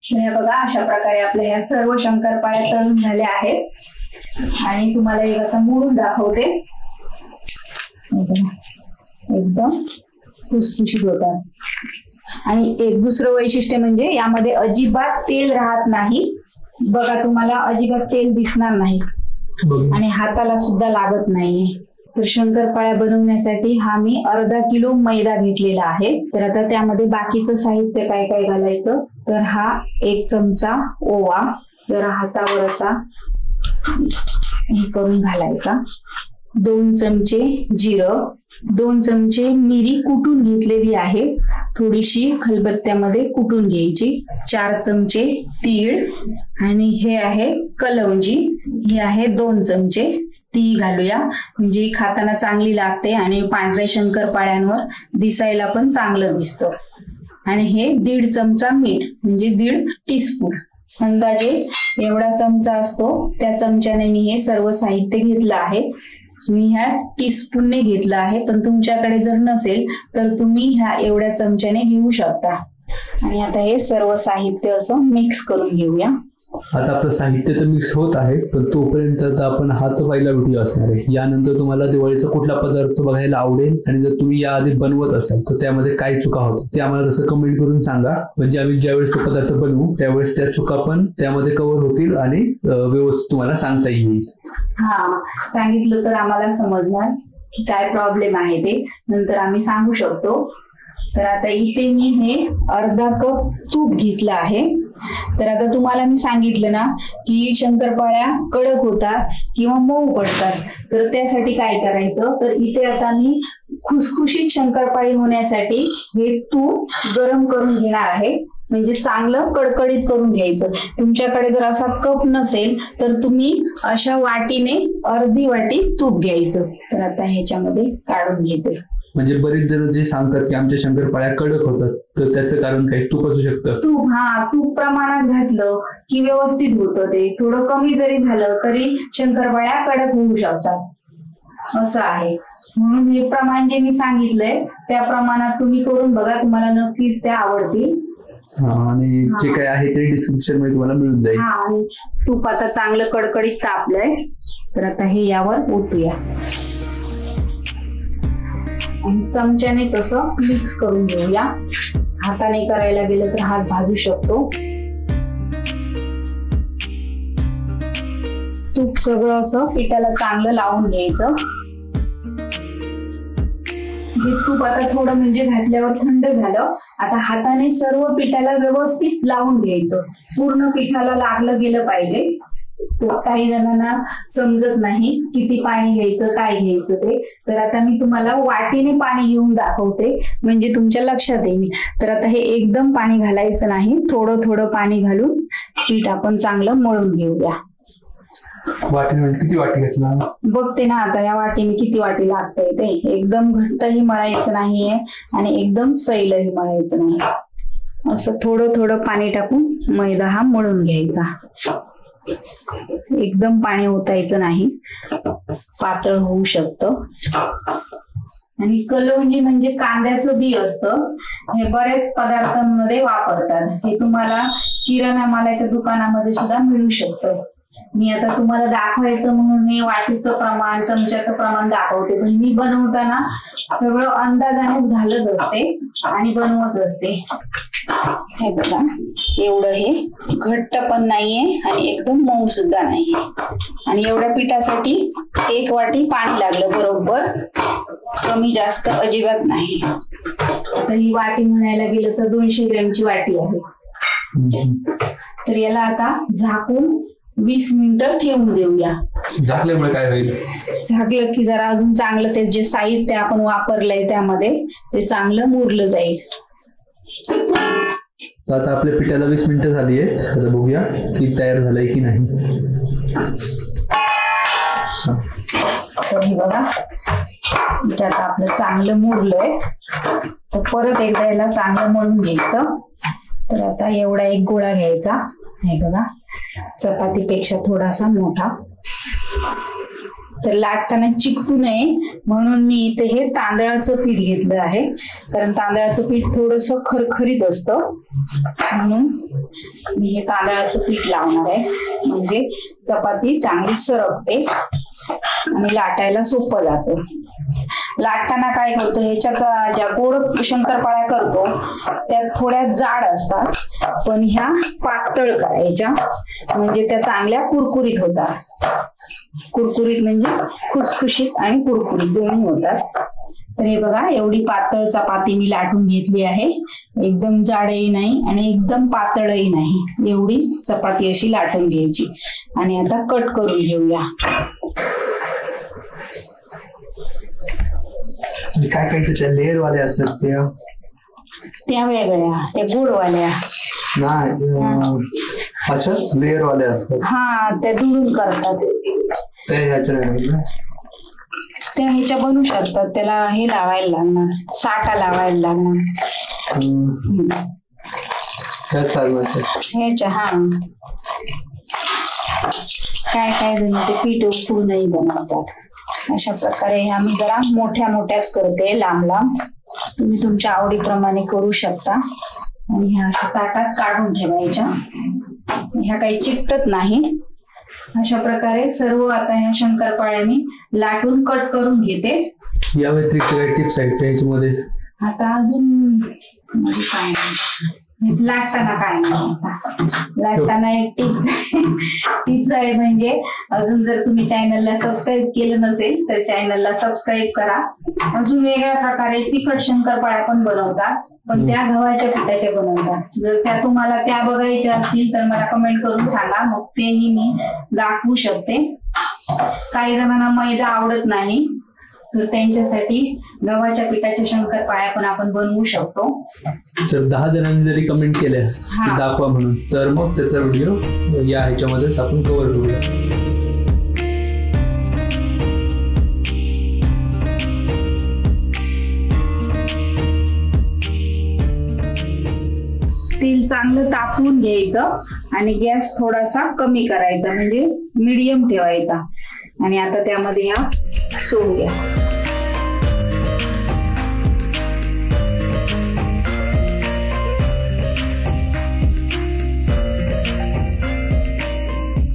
हे बघा अशा प्रकारे आपल्या ह्या सर्व शंकरपाळ्या तळून झाल्या आहेत आणि तुम्हाला एक आता मोडून दाखवते. एकदम खुसखुशीत होतात. आणि एक दुसरं वैशिष्ट्य म्हणजे यामध्ये अजिबात तेल राहत नाही. बघा तुम्हाला अजिबात तेल दिसणार नाही आणि हाताला सुद्धा लागत नाही. तर शंकरपाळ्या बनवण्यासाठी हा मी अर्धा किलो मैदा घेतलेला आहे. तर आता त्यामध्ये बाकीचं साहित्य काय काय घालायचं, तर हा 1 चमचा ओवा जरा हातावर असा हे करून घालायचा. 2 चमचे जिरं, 2 चमचे मिरी कुटून घेतलेली आहे, थोडीशी खलबत्त्यामध्ये कुटून घ्यायची. 4 चमचे तीळ आणि हे आहे कलौंजी, ही आहे 2 चमचे. ती घालूया म्हणजे खाताना चांगली लागते आणि पांढऱ्या शंकरपाळ्यांवर दिसायला पण चांगलं दिसतं. आणि हे 1.5 चमचा मीठ म्हणजे 1.5 टीस्पून, अंदाजे एवढा चमचा असतो त्या चमच्याने मी हे सर्व साहित्य घेतलं आहे. मी ह्या टीस्पूनने घेतला आहे, पण तुमच्याकडे जर नसेल तर तुम्ही ह्या एवढ्या चमच्याने घेऊ शकता. आणि आता हे सर्व साहित्य असं मिक्स करून घेऊया. आता आपलं साहित्य तर मिक्स होत आहे, पण तोपर्यंत आपण हा तर पहिला व्हिडिओ असणार आहे. यानंतर तुम्हाला दिवाळीचा कुठला पदार्थ बघायला आवडेल आणि जर तुम्ही याआधी बनवत असाल तर त्यामध्ये काय चुका होतात ते आम्हाला तसं कमेंट करून सांगा. म्हणजे आम्ही ज्यावेळेस तो पदार्थ बनवू त्यावेळेस त्या चुका पण त्यामध्ये कव्हर होतील आणि व्यवस्थित तुम्हाला सांगता येईल. हा, सांगितलं तर आम्हाला समजणार की काय प्रॉब्लेम आहे ते, नंतर आम्ही सांगू शकतो. तर आता इथे मी हे अर्धा कप तूप घेतलं आहे. तर आता तुम्हाला मी सांगितलं ना की शंकरपाळ्या कडक होतात किंवा मऊ पडतात, तर त्यासाठी काय करायचं, तर इथे आता मी खुसखुशीत शंकरपाळी होण्यासाठी हे तूप गरम करून घेणार आहे. म्हणजे चांगलं कडकडीत करून घ्यायचं. तुमच्याकडे जर असा कप नसेल तर तुम्ही अशा वाटीने अर्धी वाटी तूप घ्यायचं. तर आता ह्याच्यामध्ये काढून घेते. म्हणजे बरेच जण जे सांगतात की आमच्या शंकरपाळ्या कडक होतात, तर त्याचं कारण काही तूप असू शकतं. तूप प्रमाणात घातलं की व्यवस्थित होतं. ते थोडं कमी जरी झालं तरी शंकरपाळ्या कडक होऊ शकतात असं आहे. म्हणून हे प्रमाण जे मी सांगितलंय त्या प्रमाणात तुम्ही करून बघा, तुम्हाला नक्कीच त्या आवडतील. आणि जे काय आहे ते डिस्क्रिप्शन मध्ये तुम्हाला मिळून जाईल. आणि तूप आता चांगलं कडकडीत तापलंय. तर आता हे यावर ओतूया आणि चमच्यानेच असं मिक्स करून घेऊया. हाताने करायला गेलं तर हात भाजू शकतो. तूप सगळं असं पिठाला चांगलं लावून घ्यायचं. हे तूप आता थोडं म्हणजे घातल्यावर थंड झालं. आता हाताने सर्व पिठाला व्यवस्थित लावून घ्यायचं. पूर्ण पिठाला लागलं गेलं पाहिजे. काही जणांना समजत नाही किती पाणी घ्यायचं काय घ्यायचं ते. तर आता मी तुम्हाला वाटीने पाणी घेऊन दाखवते म्हणजे तुमच्या लक्षात येईल. तर आता हे एकदम पाणी घालायचं नाही, थोडं थोडं पाणी घालून पीठ आपण चांगलं मळून घेऊया. वाटीने किती वाटी घेतला बघते ना आता या वाटीने किती वाटी लागतंय ते. एकदम घट्टही मळायचं नाहीये आणि एकदम सैलही मळायचं नाही. असं थोडं थोडं पाणी टाकून मैदा हा मळून घ्यायचा. एकदम पाणी ओतायचं नाही, पातळ होऊ शकतं. आणि कलौंजी म्हणजे कांद्याचं बी असतं. हे बरेच पदार्थांमध्ये वापरतात. हे तुम्हाला किराणा मालाच्या दुकानामध्ये सुद्धा मिळू शकतं. मी आता तुम्हाला दाखवायचं म्हणून हे वाटीचं प्रमाण चमच्याचं प्रमाण दाखवते, पण मी बनवताना सगळं अंदाजानेच घालत असते आणि बनवत असते. हे बघा एवढं हे घट्ट पण नाहीये आणि एकदम मऊ सुद्धा नाहीये. आणि एवढ्या पिठासाठी 1 वाटी पाणी लागलं बरोबर, कमी जास्त अजिबात नाही. आता ही वाटी म्हणायला गेलं तर 200 ग्रॅमची वाटी आहे. तर याला आता झाकून 20 मिनिटं ठेवून देऊया. झाकल्यामुळे काय होईल, झाकलं की जरा अजून चांगलं ते जे साहित्य आपण वापरलंय त्यामध्ये ते चांगलं मुरलं जाईल. तर आता आपल्या पिठाला 20 मिनिटं झाली आहेत. आता बघूया की तयार झालंय की नाही. बघा पिठ आता आपलं चांगलं मुरलंय. तर परत एकदा याला चांगलं मळून घ्यायचं. तर आता एवढा एक गोळा घ्यायचा. हे बघा चपातीपेक्षा थोडासा मोठा. तर लाटताना चिकटू नये म्हणून मी इथे हे तांदळाचं पीठ घेतलं आहे, कारण तांदळाचं पीठ थोडस खरखरीत असतं म्हणून मी हे तांदळाचं पीठ लावणार आहे, म्हणजे चपाती चांगली सरकते आणि लाटायला सोपं जातं. लाटताना काय करतो, ह्याच्या ज्या गोड शंकरपाळ्या करतो त्या थोड्या जाड असतात, पण ह्या पातळ करायच्या म्हणजे त्या चांगल्या कुरकुरीत होतात. कुरकुरीत म्हणजे खुसखुशीत आणि कुरकुरीत दोन्ही होतात. तर हे बघा, एवढी पातळ चपाती मी लाटून घेतली आहे. एकदम जाडही नाही आणि एकदम पातळही नाही, एवढी चपाती अशी लाटून घ्यायची. आणि आता कट करून घेऊया. काय काय त्या लेअर वाल्या असतात त्या वेगळ्या, त्या गोडवाल्या नाही, अशाच लेअर वाल्या असतात. हा, त्या दुरून करतात. त्या ह्याच्या बनवू शकतात. त्याला हे लावायला लागणार, साठा लावायला लागणार ह्याच्या. हा, काय काय जण ते पीठ उकडूनही बनवतात. अशा प्रकारे आम्ही जरा मोठ्या मोठ्याच करते, लांब लांब. तुम्ही तुमच्या आवडीप्रमाणे करू शकता. आणि ह्या अशा ताटात काढून ठेवायच्या, ह्या काही चिकटत नाही. अशा प्रकारे सर्व आता ह्या शंकरपाळ्या मी लाटून कट करून घेते. या व्यतिरिक्त काही टिप्स आहेत त्याच्यामध्ये? आता अजून काय लाटताना काय नाही, लाटताना एक टिप्स आहे म्हणजे अजून जर तुम्ही चॅनलला सबस्क्राईब केलं नसेल तर चॅनलला सबस्क्राईब करा. अजून वेगळ्या प्रकारे तिखट शंकरपाळ्या पण बनवतात, पण त्या गव्हाच्या पिठाच्या बनवतात. जर त्या तुम्हाला त्या बघायच्या असतील तर मला कमेंट करून सांगा, मग तेही मी दाखवू शकते. काही जणांना मैदा आवडत नाही तर त्यांच्यासाठी गव्हाच्या पिठाच्या शंकरपाळ्या पण आपण बनवू शकतो. जर 10 जणांनी जरी कमेंट केल्या दाखवा म्हणून, तर मग त्याचा व्हिडिओ या ह्याच्यामध्येच आपण कव्हर करूया. तेल चांगलं तापवून घ्यायचं आणि गॅस थोडासा कमी करायचा, म्हणजे मीडियम ठेवायचा. आणि आता त्यामध्ये या सोडूया.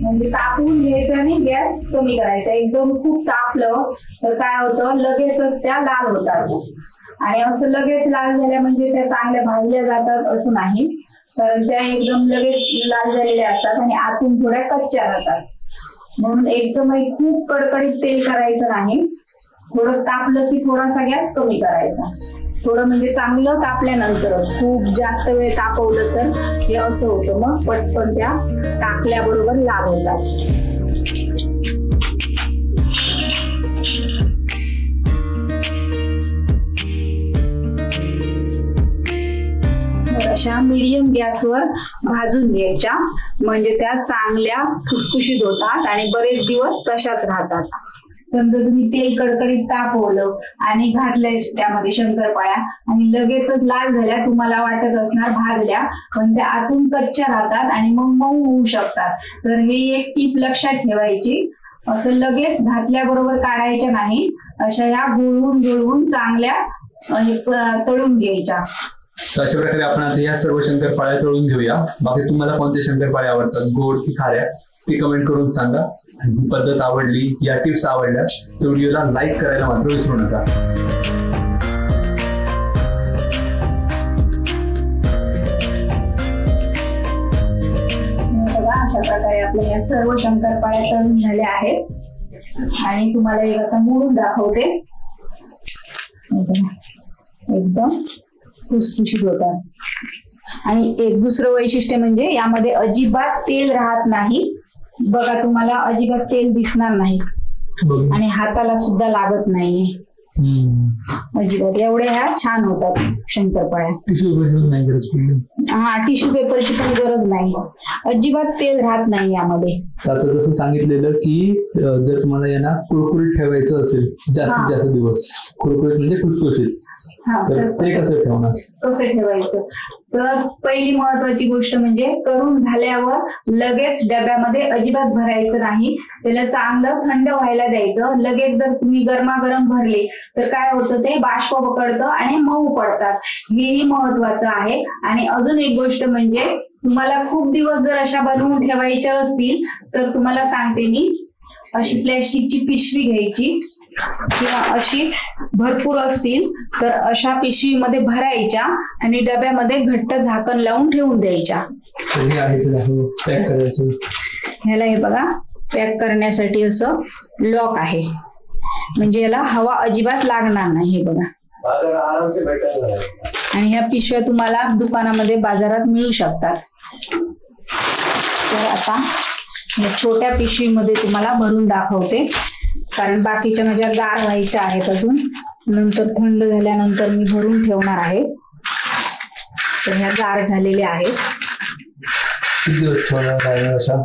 म्हणजे तापवून घ्यायचं आणि गॅस कमी करायचा. एकदम खूप तापलं तर काय होतं, लगेच त्या लाल होतात. आणि असं लगेच लाल झाल्या म्हणजे त्या चांगल्या भाजल्या जातात असं नाही, कारण त्या एकदम लगेच लाल झालेल्या असतात आणि आतून थोड्या कच्च्या राहतात. म्हणून एकदमही खूप कडकडीत तेल करायचं नाही. थोडं तापलं की थोडासा गॅस कमी करायचा. थोडं म्हणजे चांगलं तापल्यानंतरच, खूप जास्त वेळ तापवलं तर हे असं होतं, मग पटकन त्या टाकल्याबरोबर लाल होतात. अशा मीडियम गॅसवर भाजून घ्यायच्या, म्हणजे त्या चांगल्या खुसखुशीत होतात आणि बरेच दिवस तशाच राहतात. समजा तुम्ही तेल कडकडीत तापवलं आणि घातल्या त्यामध्ये शंकरपाळ्या आणि लगेचच लाल झाल्या, तुम्हाला वाटत असणार भाजल्या, पण त्या आतून कच्च्या राहतात आणि मग मऊ होऊ शकतात. तर हे एक टीप लक्षात ठेवायची. असं लगेच घातल्याबरोबर काढायच्या नाही, अशा या गुळवून चांगल्या तळून घ्यायच्या. अशा प्रकारे आपण आता या सर्व शंकरपाळ्या तळून घेऊया. बाकी तुम्हाला कोणत्या शंकरपाळ्या आवडतात, गोड की खाऱ्या, ते कमेंट करून सांगा. ही पद्धत आवडली, या टिप्स आवडल्या तर व्हिडिओला लाईक करायला मात्र विसरू नका. बघा, अशा प्रकारे आपल्या या सर्व शंकरपाळ्या तळून झाल्या आहेत आणि तुम्हाला एक आता मोडून दाखवते. एकदम खुसखुशीत होतात. आणि एक दुसरं वैशिष्ट्य म्हणजे यामध्ये अजिबात तेल राहत नाही. बघा, तुम्हाला अजिबात तेल दिसणार नाही आणि हाताला सुद्धा लागत नाहीये अजिबात. एवढ्या ह्या छान होतात शंकरपाळ्या. टिश्यू पेपर नाही गरज पडली. हा, टिश्यू पेपरची पण गरज नाही. अजिबात तेल राहत नाही यामध्ये. आता जसं सांगितलेलं की जर तुम्हाला यांना कुरकुरीत ठेवायचं असेल जास्तीत जास्त दिवस, कुरकुरीत म्हणजे खुसखुशीत, तर ते कसं ठेवणार? कसं ठेवायचं तर पहिली महत्वाची गोष्ट म्हणजे करून झाल्यावर लगेच डब्यामध्ये अजिबात भरायचं नाही. त्याला चांगलं थंड व्हायला द्यायचं. लगेच जर तुम्ही गरमागरम भरले तर काय होतं ते बाष्प पकडतं आणि मऊ पडतात. हेही महत्वाचं आहे. आणि अजून एक गोष्ट म्हणजे तुम्हाला खूप दिवस जर अशा बनवून ठेवायच्या असतील तर तुम्हाला सांगते मी, अशी प्लॅस्टिकची पिशवी घ्यायची किंवा अशी भरपूर असतील तर अशा पिशवीमध्ये भरायच्या आणि डब्यामध्ये घट्ट झाकण लावून ठेवून द्यायच्या. पॅक करायचं. ह्याला हे बघा पॅक करण्यासाठी असं लॉक आहे, म्हणजे याला हवा अजिबात लागणार नाही. हे बघा. आणि ह्या पिशव्या तुम्हाला दुकानामध्ये बाजारात मिळू शकतात. तर आता छोट्या पिशवीमध्ये तुम्हाला भरून दाखवते, कारण बाकीच्या माझ्या गार व्हायच्या आहेत अजून. नंतर थंड झाल्यानंतर मी भरून ठेवणार आहे. तर ह्या गार झालेल्या आहेत.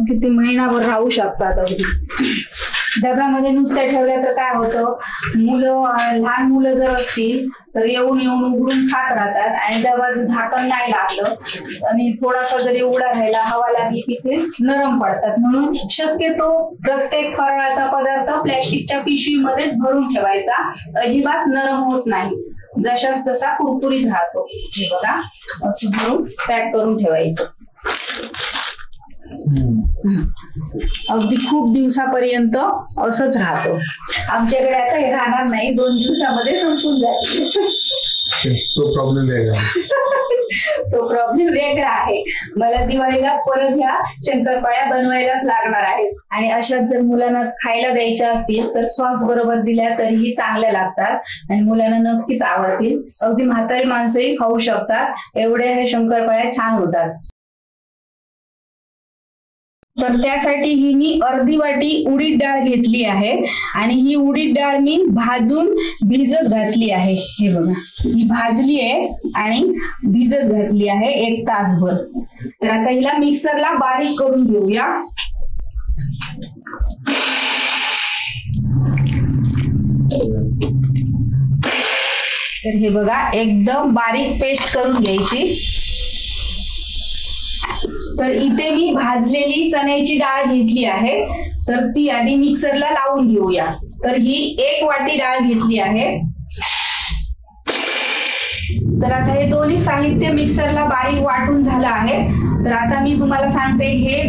किती महिनाभर राहू शकतात अगदी. डब्यामध्ये नुसत्या ठेवल्या तर काय होतं, लहान मुलं जर असतील तर येऊन उघडून खात राहतात आणि डब्याचं झाकण नाही लागलं आणि थोडासा जरी उघडा राहिला हवा लागली की ते नरम पडतात. म्हणून शक्यतो प्रत्येक फराळाचा पदार्थ प्लॅस्टिकच्या पिशवीमध्येच भरून ठेवायचा. अजिबात नरम होत नाही, जशाच तसा कुरकुरीत राहतो. हे बघा असं भरून पॅक करून ठेवायचं. अगदी खूप दिवसापर्यंत असंच राहतो. आमच्याकडे आता हे राहणार नाही, 2 दिवसामध्ये संपून जाईल. तो प्रॉब्लेम वेगळा आहे. मला दिवाळीला परत ह्या शंकरपाळ्या बनवायलाच लागणार आहेत. आणि अशाच जर मुलांना खायला द्यायच्या असतील तर सॉस बरोबर दिल्या तरीही चांगल्या लागतात आणि मुलांना नक्कीच आवडतील. अगदी म्हातारी माणसंही खाऊ शकतात, एवढ्या ह्या शंकरपाळ्या छान होतात. तर त्यासाठी ही मी अर्धी वाटी उडीद डाळ घेतली आहे आणि ही उडीद डाळ मी भाजून भिजत घातली आहे. हे बघा, ही भाजली आहे आणि भिजत घातली आहे 1 तासभर. तर आता हिला मिक्सरला बारीक करून घेऊया. तर हे बघा एकदम बारीक पेस्ट करून घ्यायची. तर इथे मी भाजलेली चण्याची डाळ घेतली आहे, तर ती आधी मिक्सरला लावून घेऊया. तर ही 1 वाटी डाळ घेतली आहे. तर आता हे दोन्ही साहित्य मिक्सरला बारीक वाटून झालं आहे. तर आता मी तुम्हाला सांगते, हे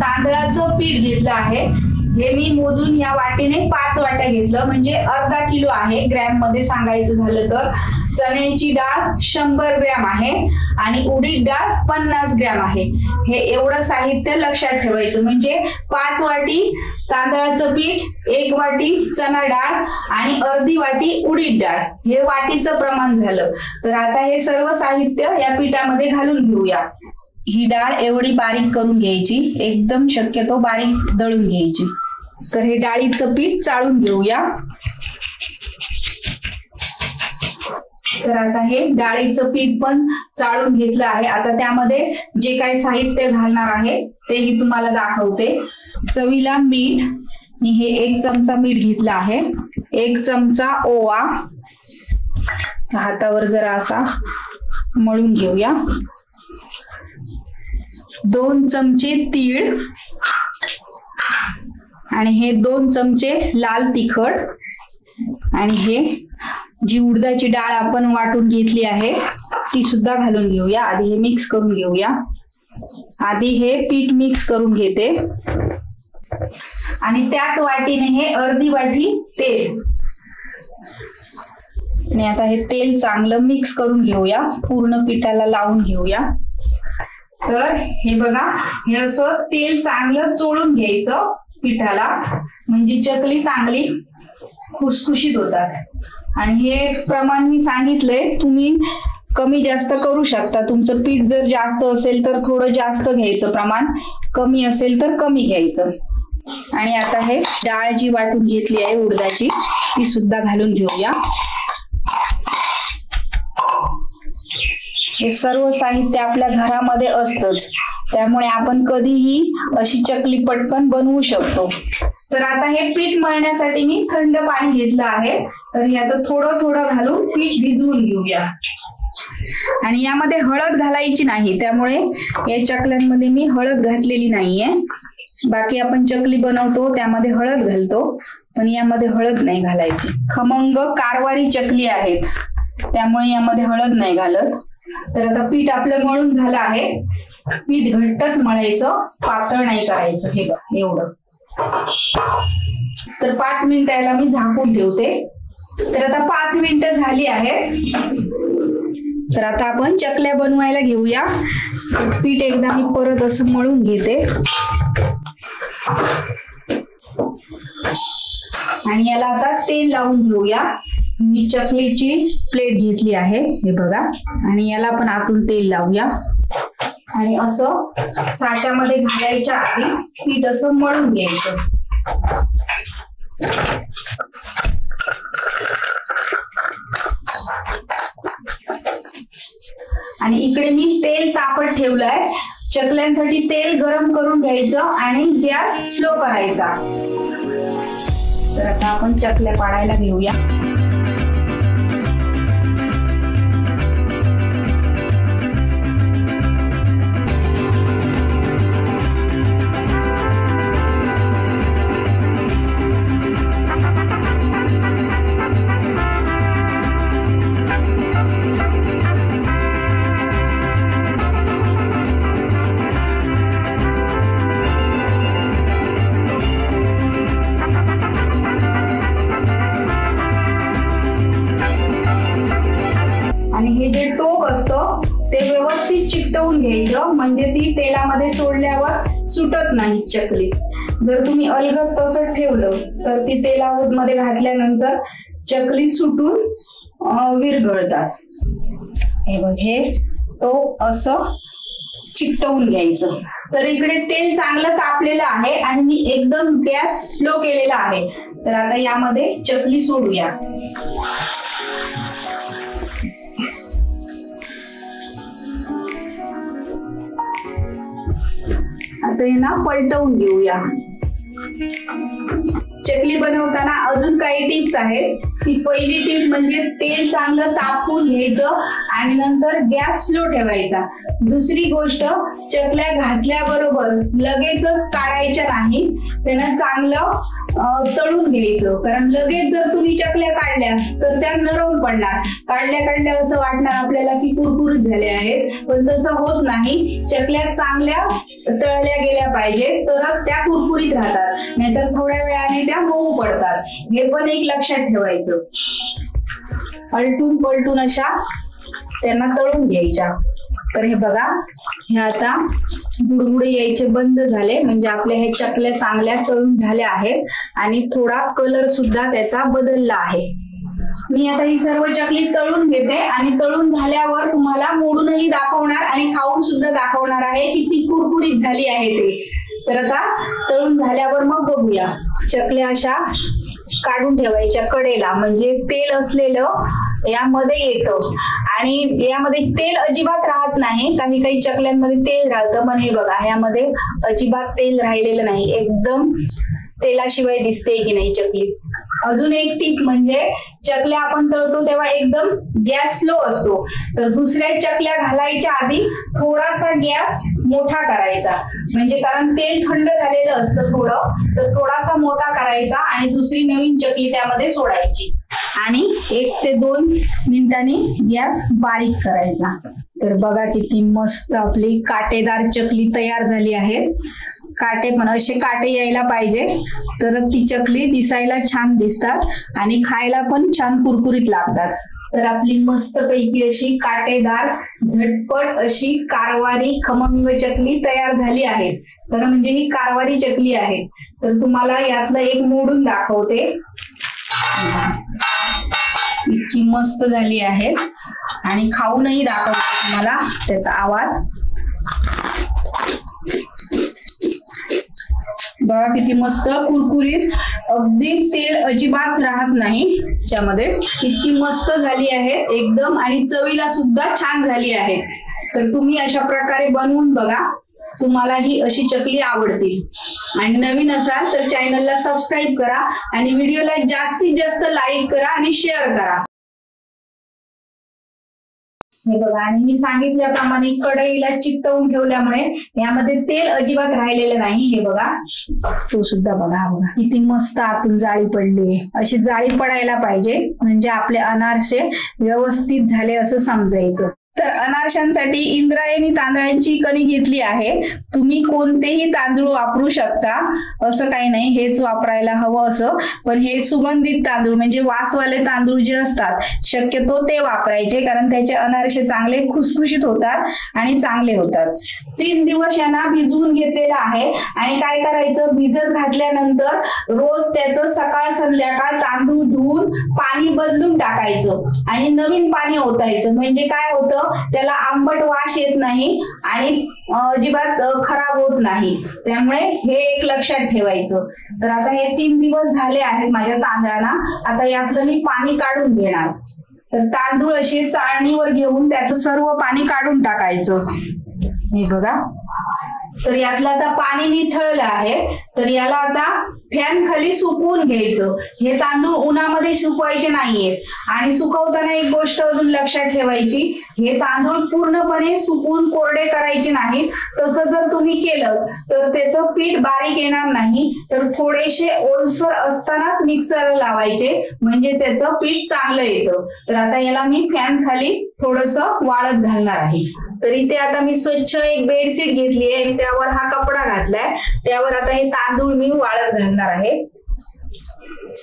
तांदळाचं पीठ घेतलं आहे. हे मी मोजून या वाटीने 5 वाट्या घेतलं, म्हणजे अर्धा किलो आहे. ग्रॅम मध्ये सांगायचं झालं तर चण्याची डाळ 100 ग्रॅम आहे आणि उडीद डाळ 50 ग्रॅम आहे. हे एवढं साहित्य लक्षात ठेवायचं. म्हणजे 5 वाटी तांदळाचं पीठ, 1 वाटी चणा डाळ आणि अर्धी वाटी उडीद डाळ, हे वाटीचं प्रमाण झालं. तर आता हे सर्व साहित्य या पिठामध्ये घालून घेऊया. ही डाळ एवढी बारीक करून घ्यायची, एकदम शक्यतो बारीक दळून घ्यायची. तर हे डाळीचं पीठ चाळून घेऊया. तर आता हे डाळीचं पीठ पण चाळून घेतलं आहे. आता त्यामध्ये जे काही साहित्य घालणार आहे तेही तुम्हाला दाखवते. चवीला मीठ, मी हे 1 चमचा मीठ घेतला आहे. 1 चमचा ओवा, हातावर जरा असा मळून घेऊया. 2 चमचे तीळ आणि हे 2 चमचे लाल तिखट आणि हे जी उडदाची डाळ आपण वाटून घेतली आहे ती सुद्धा घालून घेऊया. आधी हे मिक्स करून घेऊया. आधी हे पीठ मिक्स करून घेते आणि त्याच वाटीने हे अर्धी वाटी तेल. आणि आता हे तेल चांगलं मिक्स करून घेऊया, पूर्ण पिठाला लावून घेऊया. तर हे बघा, हे असं तेल चांगलं चोळून घ्यायचं पिठाला, म्हणजे चकली चांगली खुसखुशीत होतात. आणि हे प्रमाण मी सांगितलंय, तुम्ही कमी जास्त करू शकता. तुमचं पीठ जर जास्त असेल तर थोडं जास्त घ्यायचं प्रमाण, कमी असेल तर कमी घ्यायचं. आणि आता हे डाळ जी वाटून घेतली आहे उडदाची ती सुद्धा घालून घेऊया. हे सर्व साहित्य आपल्या घरामध्ये असतंच, त्यामुळे आपण कधीही अशी चकली पटकन बनवू शकतो. तर आता हे पीठ मळण्यासाठी मी थंड पाणी घेतलं आहे. तर हे आता थोडं थोडं घालून पीठ भिजवून घेऊया. आणि यामध्ये हळद घालायची नाही, त्यामुळे या चकल्यांमध्ये मी हळद घातलेली नाहीये. बाकी आपण चकली बनवतो त्यामध्ये हळद घालतो, पण यामध्ये हळद नाही घालायची. खमंग कारवारी चकली आहेत, त्यामुळे यामध्ये हळद नाही घालत. तर आता पीठ आपलं मळून झालं आहे. पीठ घट्टच मळायचं, पातळ नाही करायचं. हे बघ एवढं. तर 5 मिनिटं याला मी झाकून ठेवते. तर आता 5 मिनिटं झाली आहेत. तर आता आपण चकल्या बनवायला घेऊया. पीठ एकदा मी परत असं मळून घेते आणि याला आता तेल लावून घेऊया. मी चकलीची प्लेट घेतली आहे, हे बघा, आणि याला आपण आतून तेल लावूया. आणि असं साच्यामध्ये घालायच्या आधी पीठ असं मळून घ्यायचं. आणि इकडे मी तेल तापत ठेवलंय. चकल्यांसाठी तेल गरम करून घ्यायचं आणि गॅस स्लो करायचा. तर आता आपण चकल्या पाडायला घेऊया. हे जे टोक असतं ते व्यवस्थित चिकटवून घ्यायचं, म्हणजे ती तेलामध्ये सोडल्यावर सुटत नाही चकली. जर तुम्ही अलगद तसं ठेवलं तर ती तेलामध्ये घातल्यानंतर चकली सुटून विरघळतात. हे बघ, हे टोक असं चिकटवून घ्यायचं. तर इकडे तेल चांगलं तापलेलं आहे आणि मी एकदम गॅस स्लो केलेला आहे. तर आता यामध्ये चकली सोडूया. आता हे ना पलटवून घेऊया. चकली बनवताना अजून काही टिप्स आहेत. ती पहिली टिप म्हणजे तेल चांगलं तापवून घ्यायचं आणि नंतर गॅस स्लो ठेवायचा. दुसरी गोष्ट, चकल्या घातल्याबरोबर लगेचच काढायच्या नाही, त्यांना चांगलं तळून घ्यायचं. कारण लगेच जर तुम्ही चकल्या काढल्या तर त्या नरम पडणार. काढल्या असं वाटणार आपल्याला की कुरकुरीत झाल्या आहेत, पण तसं होत नाही. चकल्या चांगल्या तळल्या गेल्या पाहिजे तरच त्या कुरकुरीत राहतात, नाहीतर थोड्या वेळाने त्या मऊ पडतात. हे पण एक लक्षात ठेवायचं. पलटून अशा त्यांना तळून घ्यायच्या. तर हे बघा, हे आता बुडबुडे यायचे बंद झाले, म्हणजे आपल्या हे चकल्या चांगल्या तळून झाल्या आहेत आणि थोडा कलर सुद्धा त्याचा बदलला आहे. मी आता ही सर्व चकली तळून घेते आणि तळून झाल्यावर तुम्हाला मोडूनही दाखवणार आणि खाऊन सुद्धा दाखवणार आहे की ती कुरकुरीत झाली आहे ते. तर आता तळून झाल्यावर मग बघूया. चकल्या अशा काढून ठेवायच्या कडेला, म्हणजे तेल असलेलं यामध्ये येतं आणि यामध्ये तेल अजिबात राहत नाही. काही चकल्यांमध्ये तेल राहतं, पण हे बघा, यामध्ये अजिबात तेल राहिलेलं नाही. एकदम तेलाशिवाय दिसते की नाही चकली. अजून एक टिप म्हणजे, चकल्या आपण तळतो तेव्हा एकदम गॅस स्लो असतो, तर दुसऱ्या चकल्या घालायच्या आधी थोडासा गॅस मोठा करायचा, म्हणजे कारण तेल थंड झालेलं असतं थोडं, तर थोडासा मोठा करायचा आणि दुसरी नवीन चकली त्यामध्ये सोडायची आणि 1 ते 2 मिनिटांनी गॅस बारीक करायचा. तर बघा किती मस्त आपली काटेदार चकली तयार झाली आहे. काटे पण असे काटे यायला पाहिजे, तर ती चकली दिसायला छान दिसतात आणि खायला पण छान कुरकुरीत लागतात. तर आपली मस्त पैकी अशी काटेदार झटपट अशी कारवारी खमंग चकली तयार झाली आहे. तर म्हणजे ही कारवारी चकली आहे. तर तुम्हाला यातलं एक मोडून दाखवते. इतकी मस्त झाली आहे आणि खाऊनही दाखवते तुम्हाला त्याचा आवाज. बघा किती मस्त कुरकुरीत, अगदी तेल अजिबात राहत नाही. त्याच्यामध्ये इतकी मस्त झाली आहे एकदम, आणि चवीला सुद्धा छान झाली आहे. तर तुम्ही अशा प्रकारे बनवून बघा, तुम्हाला ही अशी चकली आवडतील. आणि नवीन असाल तर चॅनलला सबस्क्राईब करा आणि व्हिडिओला जास्तीत जास्त लाईक करा आणि शेअर करा. हे बघा, आणि मी सांगितल्याप्रमाणे कढईला चिकटवून ठेवल्यामुळे यामध्ये तेल अजिबात राहिलेलं नाही. हे बघा, तो सुद्धा बघा किती मस्त आतून जाळी पडली. अशी जाळी पडायला पाहिजे म्हणजे आपले अनारसे व्यवस्थित झाले असं समजायचं. तर अनारशांसाठी इंद्रायणी तांदळाची कणी घेतली आहे. तुम्ही कोणतेही तांदूळ वापरू शकता, असं काही नाही हेच वापरायला हवं असं. पण हे सुगंधित तांदूळ म्हणजे वासवाले तांदूळ जे असतात शक्यतो ते वापरायचे, कारण त्याचे अनारसे चांगले खुसखुशीत होतात आणि चांगले होतात. 3 दिवस यांना भिजवून घेतलेलं आहे. आणि काय करायचं, भिजत घातल्यानंतर रोज त्याचं सकाळ संध्याकाळ तांदूळ धुवून पाणी बदलून टाकायचं आणि नवीन पाणी ओतायचं. म्हणजे काय होतं, त्याला आंबट वास येत नाही आणि अजिबात खराब होत नाही. त्यामुळे हे एक लक्षात ठेवायचं. तर आता हे 3 दिवस झाले आहेत माझ्या तांदळांना. आता यातलं मी पाणी काढून घेणार. तर तांदूळ असे चाळणीवर घेऊन त्याचं सर्व पाणी काढून टाकायचं. हे बघा, तर यातलं आता पाणी निथळलं आहे. तर याला आता फॅन खाली सुकवून घ्यायचं. हे तांदूळ उन्हामध्ये सुकवायचे नाहीयेत. आणि सुकवताना एक गोष्ट अजून लक्षात ठेवायची, हे तांदूळ पूर्णपणे सुकवून कोरडे करायचे नाहीत. तसं जर तुम्ही केलं तर त्याचं पीठ बारीक येणार नाही. तर थोडेसे ओलसर असतानाच मिक्सर लावायचे म्हणजे त्याचं पीठ चांगलं येतं. तर आता याला मी फॅन खाली थोडस वाळत घालणार आहे. तर इथे आता मी स्वच्छ एक बेडशीट घेतली आहे आणि त्यावर हा कपडा घातलाय. त्यावर आता हे तांदूळ मी वाळत घालणार आहे.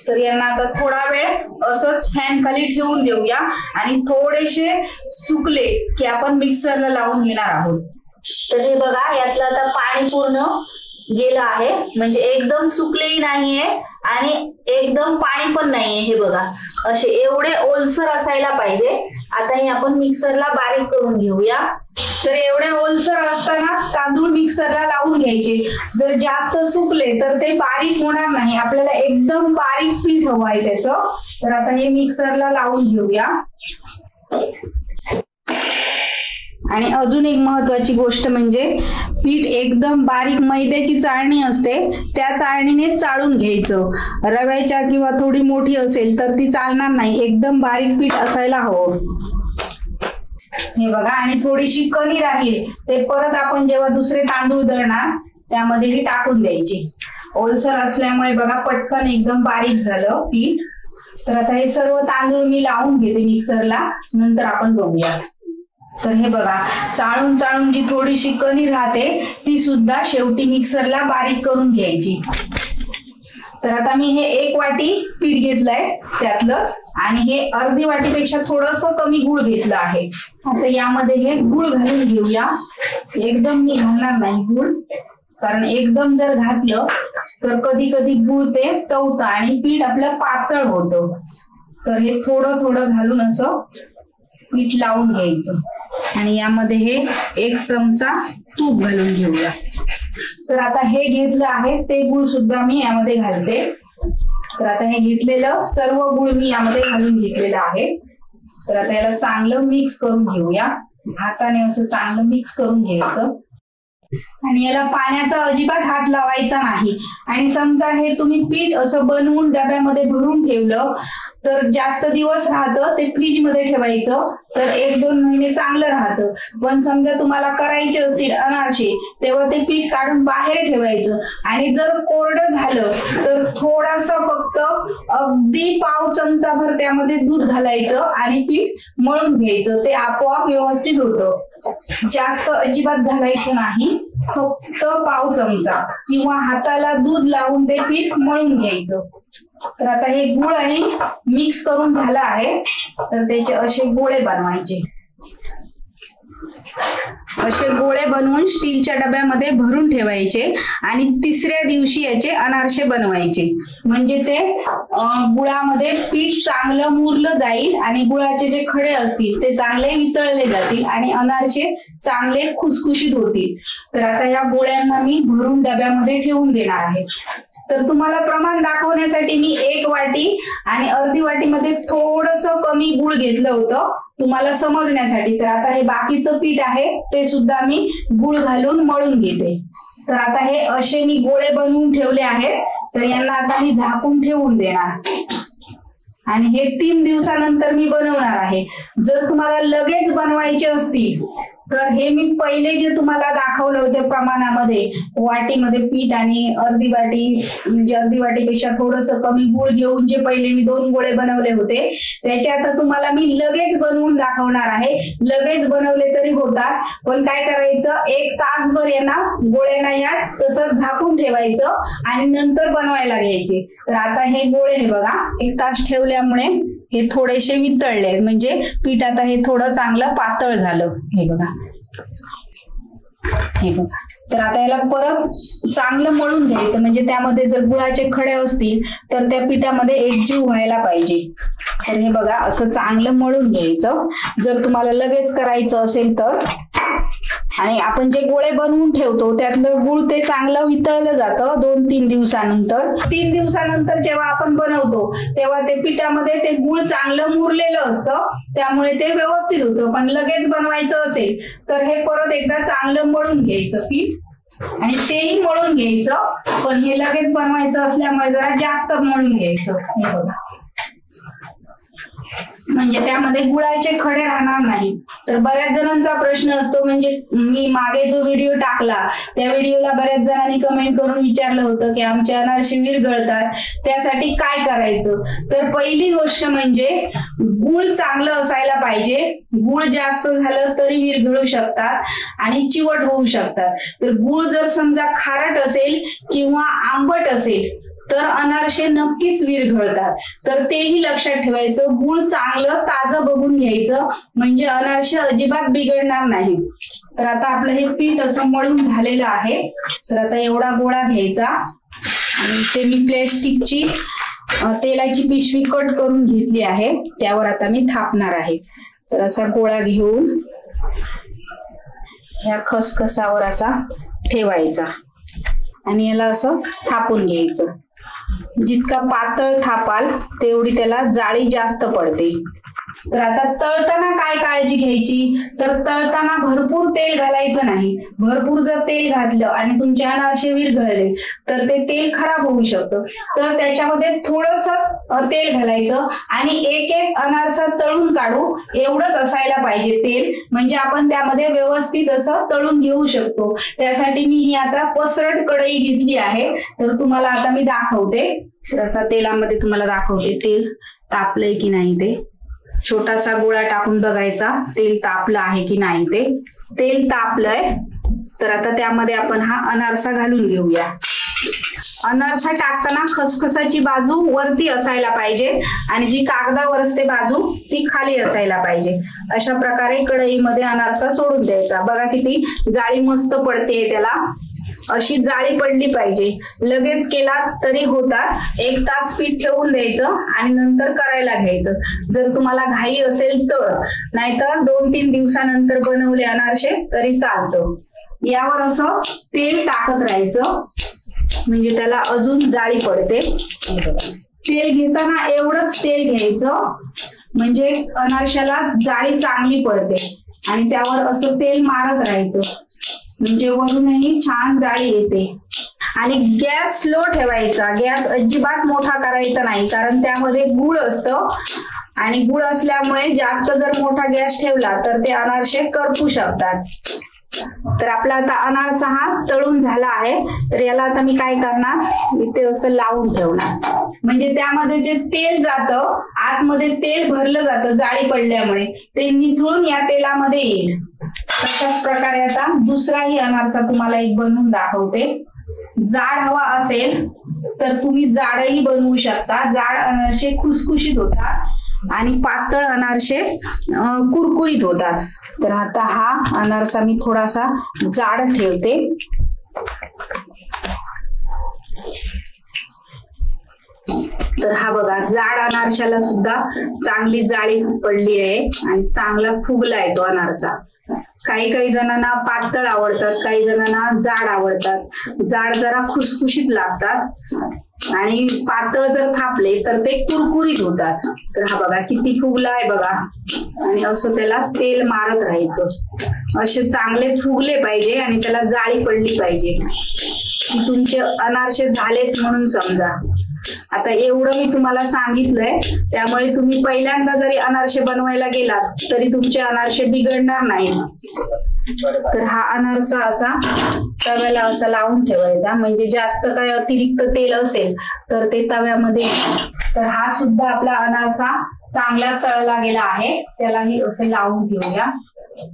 तर यांना आता थोडा वेळ असंच फॅन खाली ठेवून देऊया आणि थोडेसे सुकले की आपण मिक्सरला लावून घेणार आहोत. तर हे बघा, यातलं आता पाणी पूर्ण गेलं आहे. म्हणजे एकदम सुकलेही नाहीये आणि एकदम पाणी पण नाहीये. हे बघा, असे एवढे ओलसर असायला पाहिजे. आता हे आपण मिक्सरला बारीक करून घेऊया. तर एवढे ओलसर असतानाच तांदूळ मिक्सरला लावून घ्यायचे. जर जास्त सुकले तर ते बारीक होणार नाही. आपल्याला एकदम बारीक पीठ हवं आहे त्याचं. तर आता हे मिक्सरला लावून घेऊया. आणि अजून एक महत्वाची गोष्ट म्हणजे पीठ एकदम बारीक मैद्याची चाळणी असते त्या चाळणीने चाळून घ्यायचं. रव्याच्या किंवा थोडी मोठी असेल तर ती चालणार नाही. एकदम बारीक पीठ असायला हवं. हे बघा, आणि थोडीशी कणी राहील ते परत आपण जेव्हा दुसरे तांदूळ दळणार त्यामध्ये टाकून द्यायची. ओलसर असल्यामुळे बघा पटकन एकदम बारीक झालं पीठ. तर आता हे सर्व तांदूळ मी लावून घेते मिक्सरला, नंतर आपण बघूया. तर हे बघा, चाळून चाळून जी थोडीशी कणी राहते ती सुद्धा शेवटी मिक्सरला बारीक करून घ्यायची. तर आता मी हे 1 वाटी पीठ घेतलंय त्यातलंच, आणि हे अर्धी वाटीपेक्षा थोडस कमी गुळ घेतलं आहे. आता यामध्ये हे गुळ घालून घेऊया. एकदम मी घालणार नाही गुळ, कारण एकदम जर घातलं तर कधी कधी गुळ ते तवतं आणि पीठ आपलं पातळ होतं. तर हे थोडं थोडं घालून असं पीठ लावून घ्यायचं. आणि यामध्ये हे 1 चमचा तूप घालून घेऊया. तर आता हे घेतलं आहे ते गुळ सुद्धा मी यामध्ये घालते. तर आता हे घेतलेलं सर्व गुळ मी यामध्ये घालून घेतलेलं आहे. तर आता याला चांगलं मिक्स करून घेऊया. हाताने असं चांगलं मिक्स करून घ्यायचं. आणि याला पाण्याचा अजिबात हात लावायचा नाही. आणि समजा हे तुम्ही पीठ असं बनवून डब्यामध्ये भरून ठेवलं तर जास्त दिवस राहतं. ते फ्रीज मध्ये ठेवायचं तर 1-2 महिने चांगलं राहतं. पण समजा तुम्हाला करायचे असतील अनारसे तेव्हा ते पीठ काढून बाहेर ठेवायचं. आणि जर कोरडं झालं तर थोडासा फक्त अगदी पाव चमचाभर त्यामध्ये दूध घालायचं आणि पीठ मळून घ्यायचं. ते आपोआप व्यवस्थित होतं. जास्त अजिबात घालायचं नाही, फक्त पाव चमचा किंवा हाताला दूध लावून ते पीठ मळून घ्यायचं. तर आता हे गुळ आणि मिक्स करून झालं आहे. तर त्याचे असे गोळे बनवायचे. असे गोळे बनवून स्टीलच्या डब्यामध्ये भरून ठेवायचे आणि 3ऱ्या दिवशी याचे अनारसे बनवायचे. म्हणजे ते गुळामध्ये पीठ चांगलं मुरलं जाईल आणि गुळाचे जे खडे असतील ते चांगले वितळले जातील आणि अनारसे चांगले खुसखुशीत होतील. तर आता या गोळ्यांना मी भरून डब्यामध्ये ठेवून देणार आहे. तर तुम्हाला प्रमाण दाखवण्यासाठी मी 1 वाटी आणि अर्धी वाटीमध्ये थोडस कमी गुळ घेतलं होतं तुम्हाला समजण्यासाठी. तर आता हे बाकीचं पीठ आहे ते सुद्धा मी गुळ घालून मळून घेते. तर आता हे असे मी गोळे बनवून ठेवले आहेत. तर यांना आता मी झाकून ठेवून देणार आणि हे 3 दिवसानंतर मी बनवणार आहे. जर तुम्हाला लगेच बनवायचे असतील तर हे मी पहिले जे तुम्हाला दाखवलं होतं प्रमाणामध्ये वाटीमध्ये पीठ आणि अर्धी वाटी म्हणजे अर्धी वाटीपेक्षा थोडस कमी गुळ घेऊन जे पहिले मी 2 गोळे बनवले होते त्याचे आता तुम्हाला मी लगेच बनवून दाखवणार आहे. लगेच बनवले तरी होतात पण काय करायचं 1 तासभर यांना गोळ्यांना या तसंच झाकून ठेवायचं आणि नंतर बनवायला घ्यायचे. तर आता हे गोळे हे बघा 1 तास ठेवल्यामुळे हे थोडेसे वितळले म्हणजे पीठ आता हे थोडं चांगलं पातळ झालं. हे बघा तर आता याला परत चांगलं मळून घ्यायचं म्हणजे त्यामध्ये जर गुळाचे खडे असतील तर त्या पिठामध्ये एकजीव व्हायला पाहिजे. तर हे बघा असं चांगलं मळून घ्यायचं जर तुम्हाला लगेच करायचं असेल तर. आणि आपण जे गोळे बनवून ठेवतो त्यातलं गुळ ते चांगलं वितळलं जातं 2-3 दिवसानंतर. 3 दिवसानंतर जेव्हा आपण बनवतो तेव्हा ते पिठामध्ये ते गुळ चांगलं मुरलेलं असतं त्यामुळे ते व्यवस्थित होतं. पण लगेच बनवायचं असेल तर हे परत एकदा चांगलं मळून घ्यायचं पीठ आणि तेही मळून घ्यायचं पण हे लगेच बनवायचं असल्यामुळे जरा जास्त मळून घ्यायचं. हे बघा म्हणजे त्यामध्ये गुळाचे खडे राहणार नाही. तर बऱ्याच जणांचा प्रश्न असतो म्हणजे मी मागे जो व्हिडिओ टाकला त्या व्हिडिओला बऱ्याच जणांनी कमेंट करून विचारलं होतं की आमचे अनारसे विरघळतात त्यासाठी काय करायचं. तर पहिली गोष्ट म्हणजे गुळ चांगलं असायला पाहिजे. गुळ जास्त झालं तरी विरघळू शकतात आणि चिवट होऊ शकतात. तर गुळ जर समजा खारट असेल किंवा आंबट असेल तर अनारसे नक्कीच विरघळतात. तर तेही लक्षात ठेवायचं. गुळ चांगलं ताजं बघून घ्यायचं म्हणजे अनारसे अजिबात बिघडणार नाही. तर आता आपलं हे पीठ असं मळून झालेलं आहे. तर आता एवढा गोळा घ्यायचा आणि ते मी प्लॅस्टिकची तेलाची पिशवी कट करून घेतली आहे त्यावर आता मी थापणार आहे. तर असा गोळा घेऊन या खसखसावर असा ठेवायचा आणि याला असं थापून घ्यायचं. जितका पातळ थापाल तेवढी त्याला जाळी जास्त पडते. तर आता तळताना काय काळजी घ्यायची तर तळताना भरपूर तेल घालायचं नाही. भरपूर जर तेल घातलं आणि तुमचे अनारसे विरघळले तर ते तेल खराब होऊ शकतं. तर त्याच्यामध्ये थोडंसंच तेल घालायचं आणि एक अनारसा तळून काढू एवढंच असायला पाहिजे तेल म्हणजे आपण त्यामध्ये व्यवस्थित असं तळून घेऊ शकतो. त्यासाठी मी ही आता पसरट कढई घेतली आहे. तर तुम्हाला आता मी दाखवते. तर आता तेलामध्ये तुम्हाला दाखवते तेल तापलंय की नाही ते. छोटासा गोळा टाकून बघायचा तेल तापलं आहे की नाही ते. तेल तापलंय तर आता त्यामध्ये आपण हा अनारसा घालून घेऊया. अनारसा टाकताना खसखसाची बाजू वरती असायला पाहिजे आणि जी कागदावर असते बाजू ती खाली असायला पाहिजे. अशा प्रकारे कढईमध्ये अनारसा सोडून द्यायचा. बघा किती जाळी मस्त पडते त्याला. अशी जाळी पडली पाहिजे. लगेच केला तरी होतात. 1 तास पीठ ठेवून द्यायचं आणि नंतर करायला घ्यायचं जर तुम्हाला घाई असेल तर. नाहीतर 2-3 दिवसानंतर बनवले अनारसे तरी चालतं. यावर असं तेल टाकत राहायचं म्हणजे त्याला अजून जाळी पडते. तेल घेताना एवढंच तेल घ्यायचं म्हणजे अनारशाला जाळी चांगली पडते आणि त्यावर असं तेल मारत राहायचं म्हणजे वरूनही छान जाळी येते. आणि गॅस स्लो ठेवायचा. गॅस अजिबात मोठा करायचा नाही कारण त्यामध्ये गुळ असतं आणि गुळ असल्यामुळे जास्त जर मोठा गॅस ठेवला तर ते अनारसे करपू शकतात. तर आपला आता अनारसा हा तळून झाला आहे. तर याला आता मी काय करणार इथे असं लावून ठेवणार म्हणजे त्यामध्ये जे तेल जातं आतमध्ये तेल भरलं जातं जाळी पडल्यामुळे ते निथळून या तेलामध्ये येईल. तशाच प्रकारे आता दुसराही अनारसा तुम्हाला एक बनवून दाखवते. जाड हवा असेल तर तुम्ही जाडही बनवू शकता. जाड अनारसे खुसखुशीत होतात आणि पातळ अनारसे कुरकुरीत होतात. तर आता हा अनारसा मी थोडासा जाड ठेवते. तर हा बघा जाड अनारशाला सुद्धा चांगली जाळी पडली आहे आणि चांगला फुगला आहे तो अनारसा. काही जणांना पातळ आवडतात, काही जणांना जाड आवडतात. जाड जरा खुसखुशीत लागतात आणि पातळ जर थापले तर ते कुरकुरीत होतात. तर हा बघा किती फुगला आहे बघा. आणि असं त्याला तेल मारत राहायचं. असे चांगले फुगले पाहिजे आणि त्याला जाळी पडली पाहिजे की तुमचे अनारसे झालेच म्हणून समजा. आता एवढं मी तुम्हाला सांगितलंय, त्यामुळे तुम्ही पहिल्यांदा जरी अनारसे बनवायला गेलात तरी तुमचे अनारसे बिघडणार नाही. तर हा अनारसा असा तव्याला असा लावून ठेवायचा, म्हणजे जास्त काय अतिरिक्त तेल असेल तर ते तव्यामध्ये. तर हा सुद्धा आपला अनारसा चांगला तळला गेला आहे, त्यालाही असं लावून घेऊया.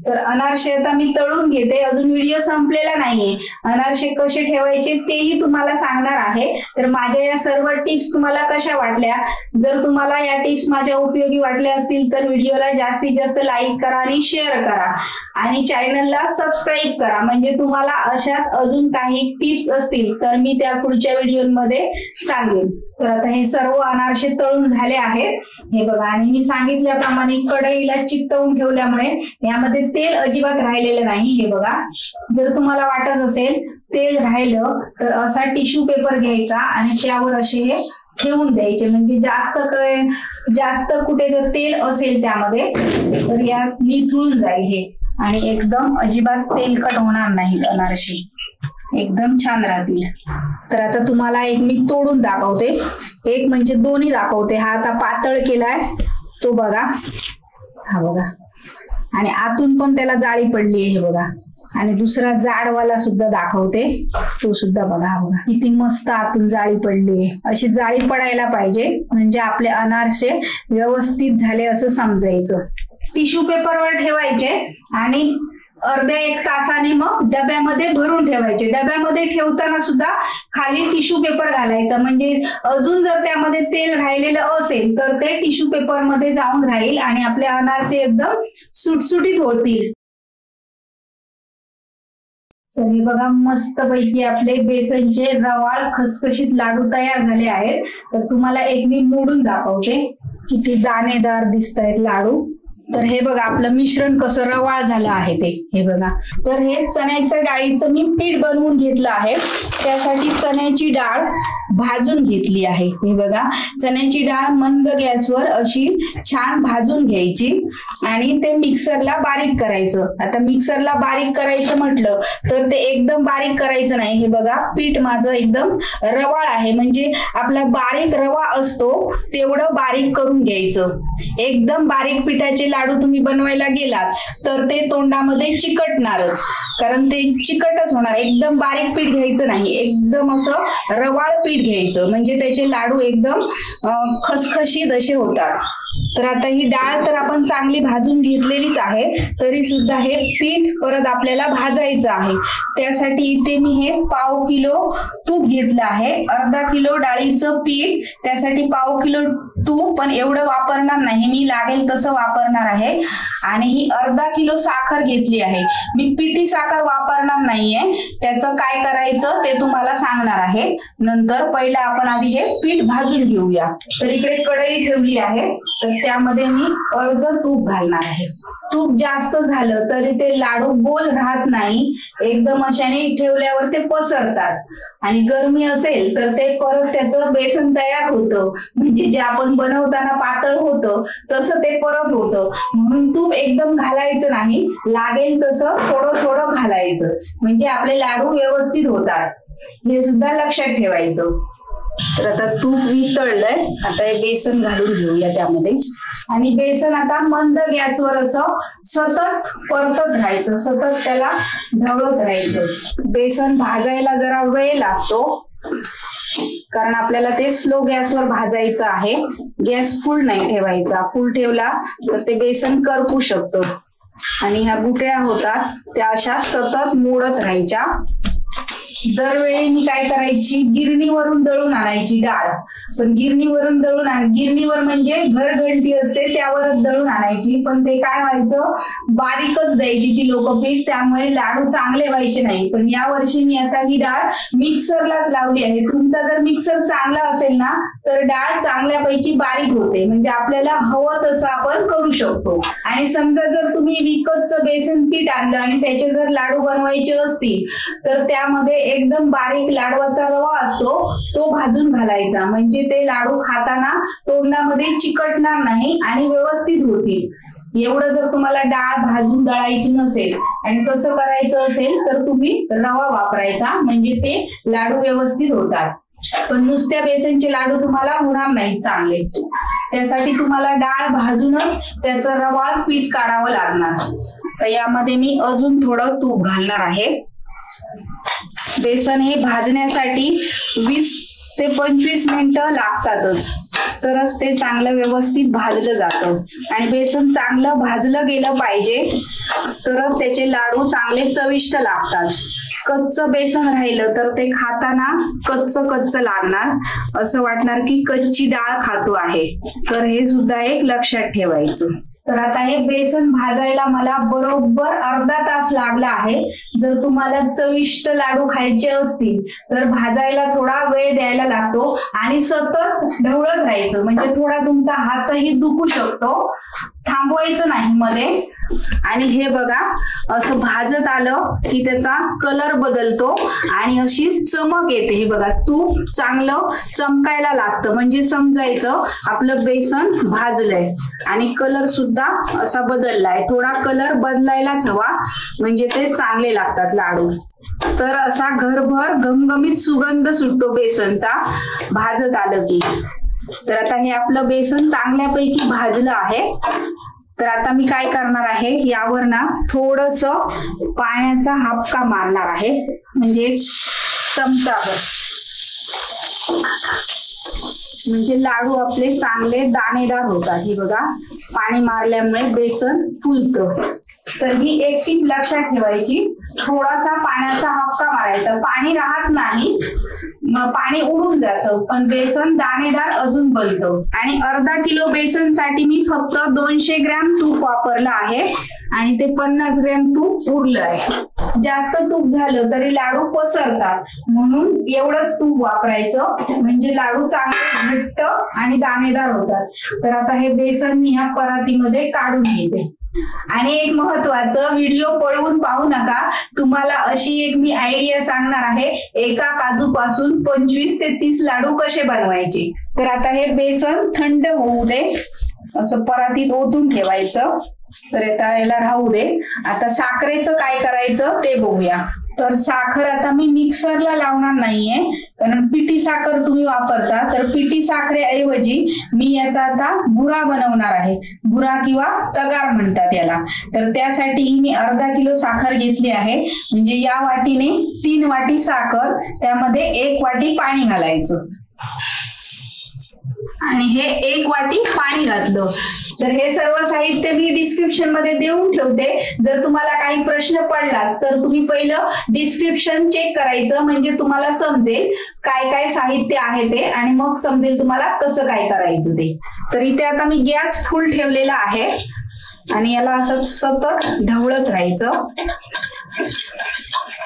तर अनारसे आता मी तळून घेते, अजून व्हिडिओ संपलेला नाहीये. अनारसे कसे ठेवायचे तेही तुम्हाला सांगणार आहे. तर माझ्या या सर्व टिप्स तुम्हाला कशा वाटल्या? जर तुम्हाला या टिप्स माझ्या उपयोगी वाटल्या असतील तर व्हिडिओला जास्तीत जास्त लाईक करा आणि शेअर करा आणि चॅनलला सबस्क्राईब करा, म्हणजे तुम्हाला अशाच अजून काही टिप्स असतील तर मी त्या पुढच्या व्हिडिओमध्ये सांगेन. तर आता हे सर्व अनारसे तळून झाले आहेत हे बघा. आणि मी सांगितल्याप्रमाणे कढईला चिकटवून ठेवल्यामुळे यामध्ये तेल अजिबात राहिलेलं नाही. हे बघा, जर तुम्हाला वाटत असेल तेल राहिलं तर असा टिश्यू पेपर घ्यायचा आणि त्यावर असे हे ठेवून द्यायचे, म्हणजे जास्त कुठे जर तेल असेल त्यामध्ये तर यात निथळून जाईल हे आणि एकदम अजिबात तेलकट होणार नाही. अनारसे एकदम छान राहतील. तर आता तुम्हाला एक मी तोडून दाखवते, एक म्हणजे दोन्ही दाखवते. हा आता पातळ केलाय तो बघा, हा बघा, आणि आतून पण त्याला जाळी पडली आहे हे बघा. आणि दुसरा जाडवाला सुद्धा दाखवते, तो सुद्धा बघा. हा बघा किती मस्त आतून जाळी पडली. अशी जाळी पडायला पाहिजे म्हणजे आपले अनारसे व्यवस्थित झाले असं समजायचं. टिश्यू पेपरवर ठेवायचे आणि अर्ध्या एक तासाने मग डब्यामध्ये भरून ठेवायचे. डब्यामध्ये ठेवताना सुद्धा खाली टिश्यू पेपर घालायचा, म्हणजे अजून जर त्यामध्ये तेल राहिलेलं असेल तर ते टिश्यू पेपर मध्ये जाऊन राहील आणि आपले अनारसे एकदम सुटसुटीत होतील. तर हे बघा मस्तपैकी आपले बेसनचे रवाळ खसखशीत लाडू तयार झाले आहेत. तर तुम्हाला एक मी मोडून दाखवते, किती दाणेदार दिसत आहेत लाडू. तर हे बघा आपलं मिश्रण कसं रवाळ झालं आहे ते, हे बघा. तर हे चण्याच्या डाळीचं मी पीठ बनवून घेतलं आहे. त्यासाठी चण्याची डाळ भाजून घेतली आहे. हे बघा, चण्याची डाळ मंद गॅसवर अशी छान भाजून घ्यायची आणि ते मिक्सरला बारीक करायचं. आता मिक्सरला बारीक करायचं म्हटलं तर ते एकदम बारीक करायचं नाही. हे बघा पीठ माझं एकदम रवाळ आहे, म्हणजे आपला बारीक रवा असतो तेवढं बारीक करून घ्यायचं. एकदम बारीक पिठाचे लाडू तुम्ही बनवायला गेलात तर ते तोंडामध्ये चिकटणारच, कारण ते चिकटच होणार. एकदम बारीक पीठ घ्यायचं नाही, एकदम असं रवाळ पीठ घ्यायचं, म्हणजे त्याचे लाडू एकदम खसखशीत असे होतात. तर आता ही डाळ तर आपण चांगली भाजून घेतलेलीच आहे, तरी सुद्धा हे पीठ परत आपल्याला भाजायचं आहे. त्यासाठी इथे मी हे पाव किलो तूप घेतलं आहे. अर्धा किलो डाळीचं पीठ, त्यासाठी पाव किलो तूप, पण एवढं वापरणार नाही मी, लागेल तसं वापरणार आहे. आणि ही अर्धा किलो साखर घेतली आहे. मी पिठी साखर वापरणार नाहीये, त्याचं काय करायचं ते तुम्हाला सांगणार आहे नंतर. पहिला आपण आधी हे पीठ भाजून घेऊया. तर इकडे कढई ठेवली आहे, तर त्यामध्ये मी अर्ध तूप घालणार आहे. तूप जास्त झालं तरी ते लाडू गोल राहत नाही, एकदम अशाने ठेवल्यावर ते पसरतात. आणि गरमी असेल तर ते परत त्याचं बेसन तयार होतं, म्हणजे जे आपण बनवताना पातळ होतं तसं ते परत होतं. म्हणून तूप एकदम घालायचं नाही, लागेल तसं थोडं थोडं घालायचं, म्हणजे आपले लाडू व्यवस्थित होतात. हे सुद्धा लक्षात ठेवायचं. तर आता तूप मी तळलंय, आता हे बेसन घालून घेऊया त्यामध्ये. आणि बेसन आता मंद गॅसवर असं सतत परतत राहायचं, सतत त्याला ढवळत राहायचं. बेसन भाजायला जरा वेळ लागतो, कारण आपल्याला ते स्लो गॅसवर भाजायचं आहे. गॅस फुल नाही ठेवायचा, फुल ठेवला तर ते बेसन करपू शकतं. आणि ह्या गुठळ्या होतात त्या अशा सतत मोडत राहायच्या. दरवेळी मी काय करायची, गिरणीवरून दळून आणायची डाळ. पण गिरणीवरून गिरणीवर म्हणजे घरघंटी असते त्यावरच दळून आणायची, पण ते काय व्हायचं, बारीकच द्यायची ती लोक पीठ, त्यामुळे लाडू चांगले व्हायचे नाही. पण या वर्षी मी आता ही डाळ मिक्सरलाच लावली आहे. तुमचा जर मिक्सर चांगला असेल ना तर डाळ चांगल्यापैकी बारीक होते, म्हणजे आपल्याला हवं तसं आपण करू शकतो. आणि समजा जर तुम्ही विकतचं बेसन पीठ आणलं आणि त्याचे जर लाडू बनवायचे असतील तर त्यामध्ये एकदम बारीक लाडवाचा रवा असतो तो भाजून घालायचा, म्हणजे ते लाडू खाताना तोंडामध्ये चिकटणार नाही आणि व्यवस्थित होतील. एवढं जर तुम्हाला डाळ भाजून दळायची नसेल आणि तसं करायचं असेल तर तुम्ही रवा वापरायचा, म्हणजे ते लाडू व्यवस्थित होतात. पण नुसत्या बेसनचे लाडू तुम्हाला होणार नाहीत चांगले, त्यासाठी तुम्हाला डाळ भाजूनच त्याचं रवाळ पीठ काढावं लागणार. तर यामध्ये मी अजून थोडं तूप घालणार आहे. बेसन हे भाजण्यासाठी 20 ते 25 मिनिटं लागतातच, तरच ते चांगलं व्यवस्थित भाजलं जातं. आणि बेसन चांगलं भाजलं गेलं पाहिजे तरच त्याचे लाडू चांगले चविष्ट लागतात. कच्चं बेसन राहिलं तर ते खाताना कच्चं लागणार, असं वाटणार की कच्ची डाळ खातो आहे. तर हे सुद्धा एक लक्षात ठेवायचं. तर आता हे बेसन भाजायला मला बरोबर अर्धा तास लागला आहे. जर तुम्हाला चविष्ट लाडू खायचे असतील तर भाजायला थोडा वेळ द्यायला लागतो आणि सतत ढवळत राहायचं, म्हणजे थोडा तुमचा हातही दुखू शकतो, थांबवायचं नाही मध्ये. आणि हे बघा असं भाजत आलं की त्याचा कलर बदलतो आणि अशी चमक येते. हे बघा तूप चांगलं चमकायला लागतं, म्हणजे समजायचं आपलं बेसन भाजलंय. आणि कलर सुद्धा असा बदललाय, थोडा कलर बदलायलाच हवा, म्हणजे ते चांगले लागतात लाडू. तर असा घरभर घमघमीत सुगंध सुटतो बेसनचा भाजत आलं की. तर आता हे आपलं बेसन चांगल्यापैकी भाजलं आहे. तर आता मी काय करणार आहे, यावर ना थोडस पाण्याचा हापका मारणार आहे, म्हणजे चमचाभर, म्हणजे लाडू आपले चांगले दाणेदार होतात. हे बघा पाणी मारल्यामुळे बेसन फुलतं. तर ही एक टीप लक्षात ठेवायची, थोडासा पाण्याचा हापका मारायचा. पाणी राहत नाही, मग पाणी उडून जातं, पण बेसन दाणेदार अजून बनतं. आणि अर्धा किलो बेसनसाठी मी फक्त 200 ग्रॅम तूप वापरलं आहे आणि ते 50 ग्रॅम तूप उरलं आहे. जास्त तूप झालं तरी लाडू पसरतात, म्हणून एवढंच तूप वापरायचं, म्हणजे लाडू चांगले घट्ट आणि दाणेदार होतात. तर आता हे बेसन मी ह्या परातीमध्ये काढून घेते. आणि एक महत्वाचं, व्हिडिओ पळवून पाहू नका, तुम्हाला अशी एक मी आयडिया सांगणार आहे, एका काजूपासून 25 ते 30 लाडू कसे बनवायचे. तर आता हे बेसन थंड होऊ दे, असं परातीत ओतून ठेवायचं. तर आता याला राहू दे. आता साखरेचं काय करायचं ते बघूया. तर साखर आता मी मिक्सरला लावणार नाहीये, कारण पिठी साखर तुम्ही वापरता, तर पिठी साखरेऐवजी मी याचा आता बुरा बनवणार आहे. बुरा किंवा तगार म्हणतात याला. तर त्यासाठी मी अर्धा किलो साखर घेतली आहे, म्हणजे या वाटीने 3 वाटी साखर, त्यामध्ये 1 वाटी पाणी घालायचं. आणि हे 1 वाटी पाणी घातलं. तर हे सर्व साहित्य मी डिस्क्रिप्शन मध्ये देऊन ठेवते. जर तुम्हाला काही प्रश्न पडलाच तर तुम्ही पहिलं डिस्क्रिप्शन चेक करायचं, म्हणजे तुम्हाला समजेल काय काय साहित्य आहे ते, आणि मग समजेल तुम्हाला कसं काय करायचं ते. तर इथे आता मी गॅस फुल ठेवलेला आहे आणि याला असं सतत ढवळत राहायचं.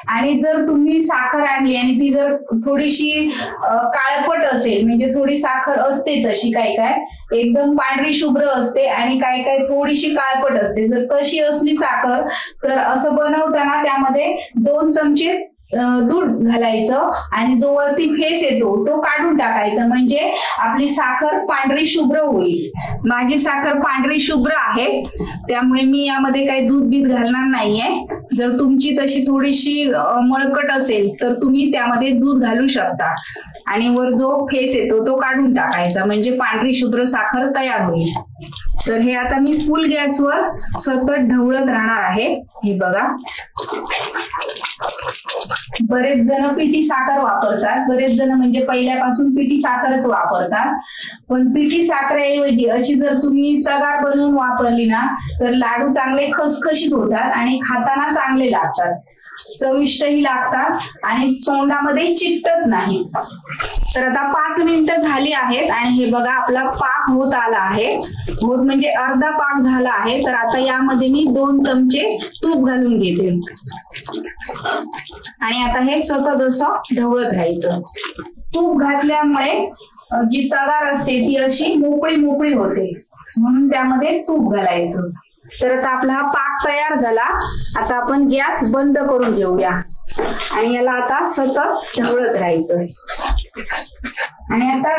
आणि जर तुम्ही साखर आणली आणि ती जर थोडीशी काळपट असेल, म्हणजे थोडी साखर असते तशी, काय काय एकदम पांढरी शुभ्र असते आणि काय काय थोडीशी काळपट असते, जर तशी असली साखर तर असं बनवताना त्यामध्ये 2 चमचे दूध घालायचं आणि जो वरती फेस येतो तो काढून टाकायचा, म्हणजे आपली साखर पांढरी शुभ्र होईल. माझी साखर पांढरी शुभ्र आहे, त्यामुळे मी यामध्ये काही दूध बीत घालणार नाहीये. जर तुमची तशी थोडीशी मळकट असेल तर तुम्ही त्यामध्ये दूध घालू शकता. आणि वर जो फेस येतो तो काढून टाकायचा, म्हणजे पांढरी शुभ्र साखर तयार होईल. तर हे आता मी फुल गॅसवर सतत ढवळत राहणार आहे. हे बघा, बरेच जण पिठी साखर वापरतात, बरेच जण म्हणजे पहिल्यापासून पिठी साखरच वापरतात. पण पिठी साखरेऐवजी अशी जर तुम्ही तगार बनवून वापरली ना तर लाडू चांगले खसखशीत होतात आणि खाताना चांगले लागतात. चविष्टही लागतात आणि तोंडामध्ये चिकटत नाही। तर आता 5 मिनिटं झाली आहेत आणि हे बघा आपला पाक होत आला आहे, होत म्हणजे अर्धा पाक झाला आहे। तर आता यामध्ये मी 2 चमचे तूप घालून घेते आणि आता हे सतत असं ढवळत राहायचं। तूप घातल्यामुळे जी तगार असते ती अशी मोकळी मोकळी होते, म्हणून त्यामध्ये तूप घालायचं। तर आता आपला हा पाक तयार झाला। आता आपण गॅस बंद करून घेऊया आणि याला आता सतत ढवळत राहायचं आणि आता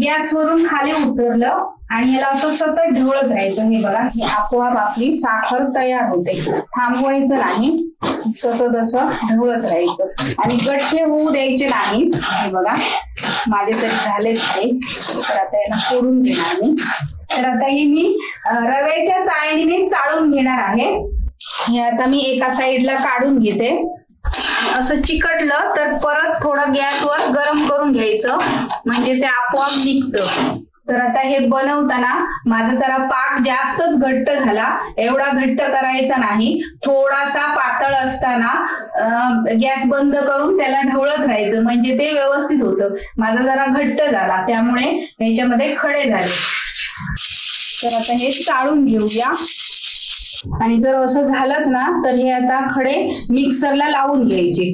गॅसवरून खाली उतरलं आणि याला असं सतत ढवळत राहायचं। हे बघा, ही आपोआप आपली साखर तयार होते, थांबवायचं नाही, सतत असं ढवळत राहायचं आणि गठ्ठे होऊ द्यायचे नाही। हे बघा माझे तरी झालेच आहे, तर आता याला फोडून घेणार मी। तर आता ही मी रव्याच्या चाळणीने चाळून घेणार आहे। हे आता मी एका साईडला काढून घेते। असं चिकटलं तर परत थोडं गॅसवर गरम करून घ्यायचं, म्हणजे ते आपोआप निघतं। तर आता हे बनवताना माझा जरा पाक जास्तच घट्ट झाला, एवढा घट्ट करायचा नाही, थोडासा पातळ असताना गॅस बंद करून त्याला ढवळत राहायचं, म्हणजे ते व्यवस्थित होतं। माझा जरा घट्ट झाला त्यामुळे ह्याच्यामध्ये खडे झाले। तर आता हे चाळून घेऊया आणि जर असं झालंच ना तर हे आता खडे मिक्सरला लावून घ्यायचे।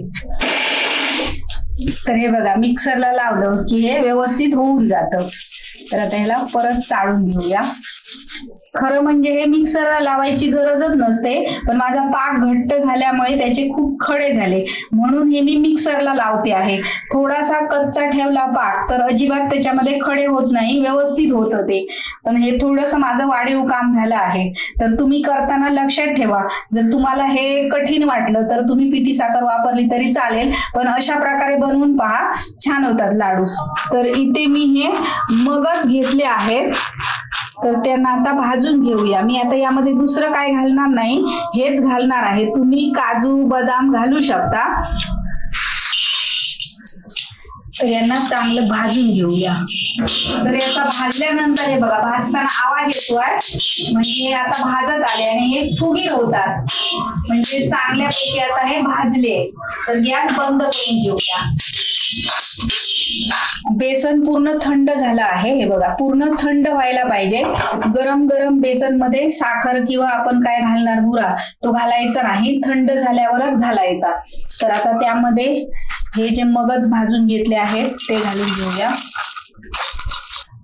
तर हे बघा मिक्सरला लावलं की हे व्यवस्थित होऊन जातं। तर आता ह्याला परत चाळून घेऊया। खरं म्हणजे हे मिक्सरला लावायची गरजच नसते, पण माझा पाक घट्ट झाल्यामुळे त्याचे खूप खडे झाले, म्हणून हे मी मिक्सरला लावते आहे। थोडासा कच्चा ठेवला पाक तर अजिबात त्याच्यामध्ये खडे होत नाही, व्यवस्थित होतं ते। पण हे थोडंसं माझं वाढीव काम झालं आहे। तर तुम्ही करताना लक्षात ठेवा, जर तुम्हाला हे कठीण वाटलं तर तुम्ही पिठी साखर वापरली तरी चालेल, पण अशा प्रकारे बनवून पहा, छान होतात लाडू। तर इथे मी हे मगच घेतले आहेत, तर त्यांना आता भाजून घेऊया। मी आता यामध्ये दुसरं काय घालणार नाही, हेच घालणार आहे। तुम्ही काजू बदाम घालू शकता। तर यांना चांगलं भाजून घेऊया। तर याचा भाजल्यानंतर हे बघा भाजताना आवाज येतोय, म्हणजे आता भाजत आले आणि हे फुगीर होतात, म्हणजे चांगल्यापैकी आता हे भाजले। तर गॅस बंद करून घेऊया। बेसन पूर्ण थंड झालं आहे, हे बघा पूर्ण थंड व्हायला पाहिजे। गरम गरम बेसन मध्ये साखर किंवा आपण काय घालणार बुरा तो घालायचा नाही, थंड झाल्यावरच घालायचा। तर आता त्यामध्ये हे जे मगज भाजून घेतले आहेत ते घालून घेऊया।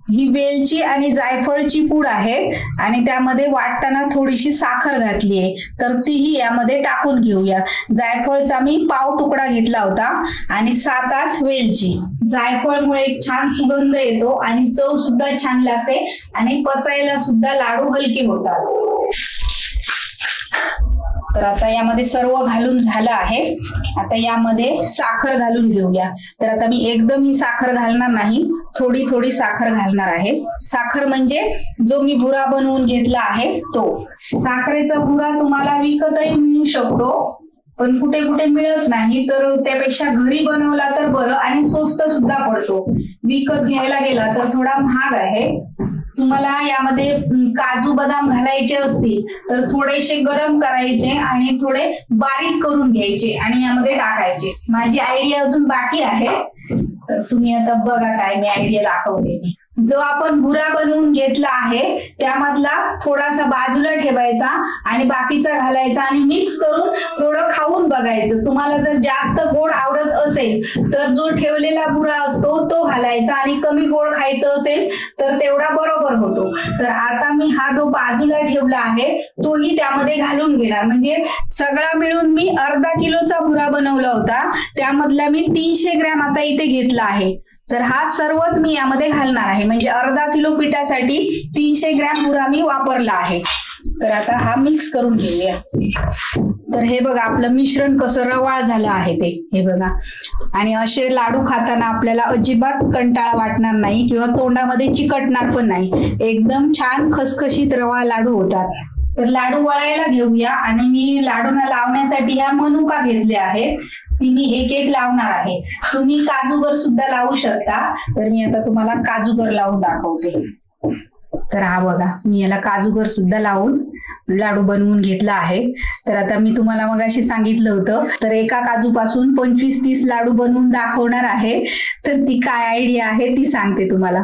ही वेलची आणि जायफळची पूड आहे आणि त्यामध्ये वाटताना थोडीशी साखर घातली आहे, तर तीही यामध्ये टाकून घेऊया। जायफळचा मी पाव तुकडा घेतला होता आणि 7-8 वेलची। जायफळमुळे एक छान सुगंध येतो आणि चव सुद्धा छान लागते आणि पचायला सुद्धा लाडू हलके होतात। तर आता यामध्ये सर्व घालून झालं आहे। आता यामध्ये साखर घालून घेऊया। तर आता मी एकदम ही साखर घालणार नाही, थोडी थोडी साखर घालणार आहे। साखर म्हणजे जो मी बुरा बनवून घेतला आहे तो। साखरेचा बुरा तुम्हाला विकतही मिळू शकतो, पण कुठे कुठे मिळत नाही, तर त्यापेक्षा घरी बनवला तर बरं आणि स्वस्त सुद्धा पडतो। विकत घ्यायला गेला तर थोडा महाग आहे। तुम्हाला यामध्ये काजू बदाम घालायचे असतील तर थोडेसे गरम करायचे आणि थोडे बारीक करून घ्यायचे आणि यामध्ये टाकायचे। माझी आयडिया अजून बाकी आहे, तर तुम्ही आता बघा काय मी आयडिया दाखवते। जो आपण बुरा बनवून घेतला आहे त्यामधला थोडासा बाजूला ठेवायचा आणि बाकीचा घालायचा आणि मिक्स करून थोडं खाऊन बघायचं। तुम्हाला जर जास्त गोड आवडत असेल तर जो ठेवलेला बुरा असतो तो घालायचा आणि कमी गोड खायचं असेल तर तेवढा बरोबर होतो। तर आता मी हा जो बाजूला ठेवला आहे तोही त्यामध्ये घालून घेणार, म्हणजे सगळा मिळून मी अर्धा किलोचा बुरा बनवला होता, त्यामधला मी 300 ग्रॅम आता इथे घेतला आहे। तर हा सर्वच मी यामध्ये घालणार आहे, म्हणजे अर्धा किलो पिठासाठी 300 ग्रॅम बुरा मी वापरला आहे। तर आता हा मिक्स करून घेऊया। तर हे बघा आपलं मिश्रण कसं रवाळ झालं आहे ते, हे बघा। आणि असे लाडू खाताना आपल्याला अजिबात कंटाळा वाटणार नाही किंवा तोंडामध्ये चिकटणार पण नाही, एकदम छान खसखशीत रवा लाडू होतात। तर लाडू वळायला घेऊया आणि मी लाडूला लावण्यासाठी ह्या मनुका घेतले आहेत, ती मी एक लावणार आहे। तुम्ही काजूगर सुद्धा लावू शकता, तर मी आता तुम्हाला काजूगर लावून दाखवते। तर हा बघा मी याला काजूगर सुद्धा लावून लाडू बनवून घेतला आहे. तर आता मी तुम्हाला मगाशी सांगितलं होतं, तर एका काजूपासून 25-30 लाडू बनवून दाखवणार आहे. तर ती काय आयडिया आहे ती सांगते तुम्हाला.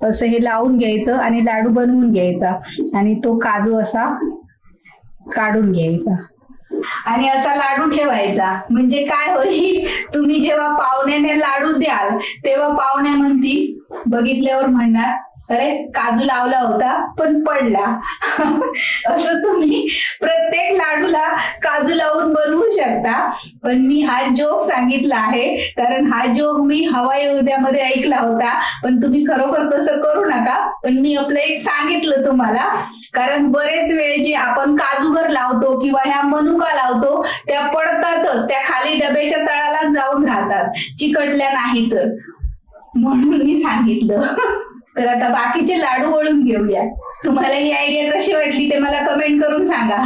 असं हे लावून घ्यायचं आणि लाडू बनवून घ्यायचा आणि तो काजू असा काढून घ्यायचा आणि असा लाडू ठेवायचा. म्हणजे काय होईल, तुम्ही जेव्हा पाहुण्याने लाडू द्याल तेव्हा पाहुण्या म्हणतील, बघितल्यावर म्हणणार, अरे काजू लावला होता पण पडला. असं तुम्ही प्रत्येक लाडूला काजू लावून बनवू शकता. पण मी हा जोक सांगितला आहे कारण हा जोक मी हवाई उद्यामध्ये ऐकला होता. पण तुम्ही खरोखर तसं करू नका. पण मी आपलं एक सांगितलं तुम्हाला, कारण बरेच वेळे जे आपण काजूगर लावतो किंवा ह्या मनुका लावतो त्या पडतातच, त्या खाली डब्याच्या तळाला जाऊन राहतात, चिकटल्या नाही तर, म्हणून मी सांगितलं. तर आता बाकीचे लाडू वळून घेऊया. तुम्हाला ही आयडिया कशी वाटली ते मला कमेंट करून सांगा.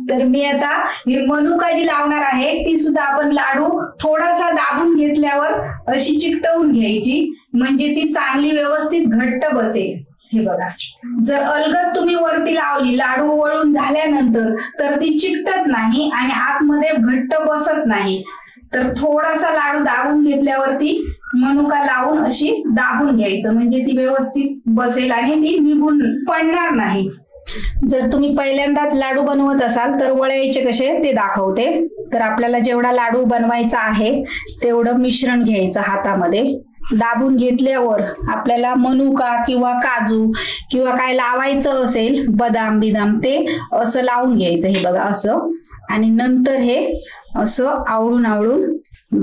तर मी आता ही मनुका जी लावणार आहे ती सुद्धा आपण लाडू थोडासा दाबून घेतल्यावर अशी चिकटवून घ्यायची, म्हणजे ती चांगली व्यवस्थित घट्ट बसेल. हे बघा, जर अलगद तुम्ही वरती लावली लाडू वळून झाल्यानंतर तर ती चिकटत नाही आणि आतमध्ये घट्ट बसत नाही. तर थोडासा लाडू दाबून घेतल्यावरती मनुका लावून अशी दाबून घ्यायचं, म्हणजे ती व्यवस्थित बसेल आणि ती निघून पडणार नाही. जर तुम्ही पहिल्यांदाच लाडू बनवत असाल तर वळायचे कसे ते दाखवते. तर आपल्याला जेवढा लाडू बनवायचा आहे तेवढं मिश्रण घ्यायचं हातामध्ये. दाबून घेतल्यावर आपल्याला मनुका किंवा काजू किंवा काय लावायचं असेल, बदाम बिदाम, ते असं लावून घ्यायचं. हे बघा असं, आणि नंतर हे असं आवळून आवळून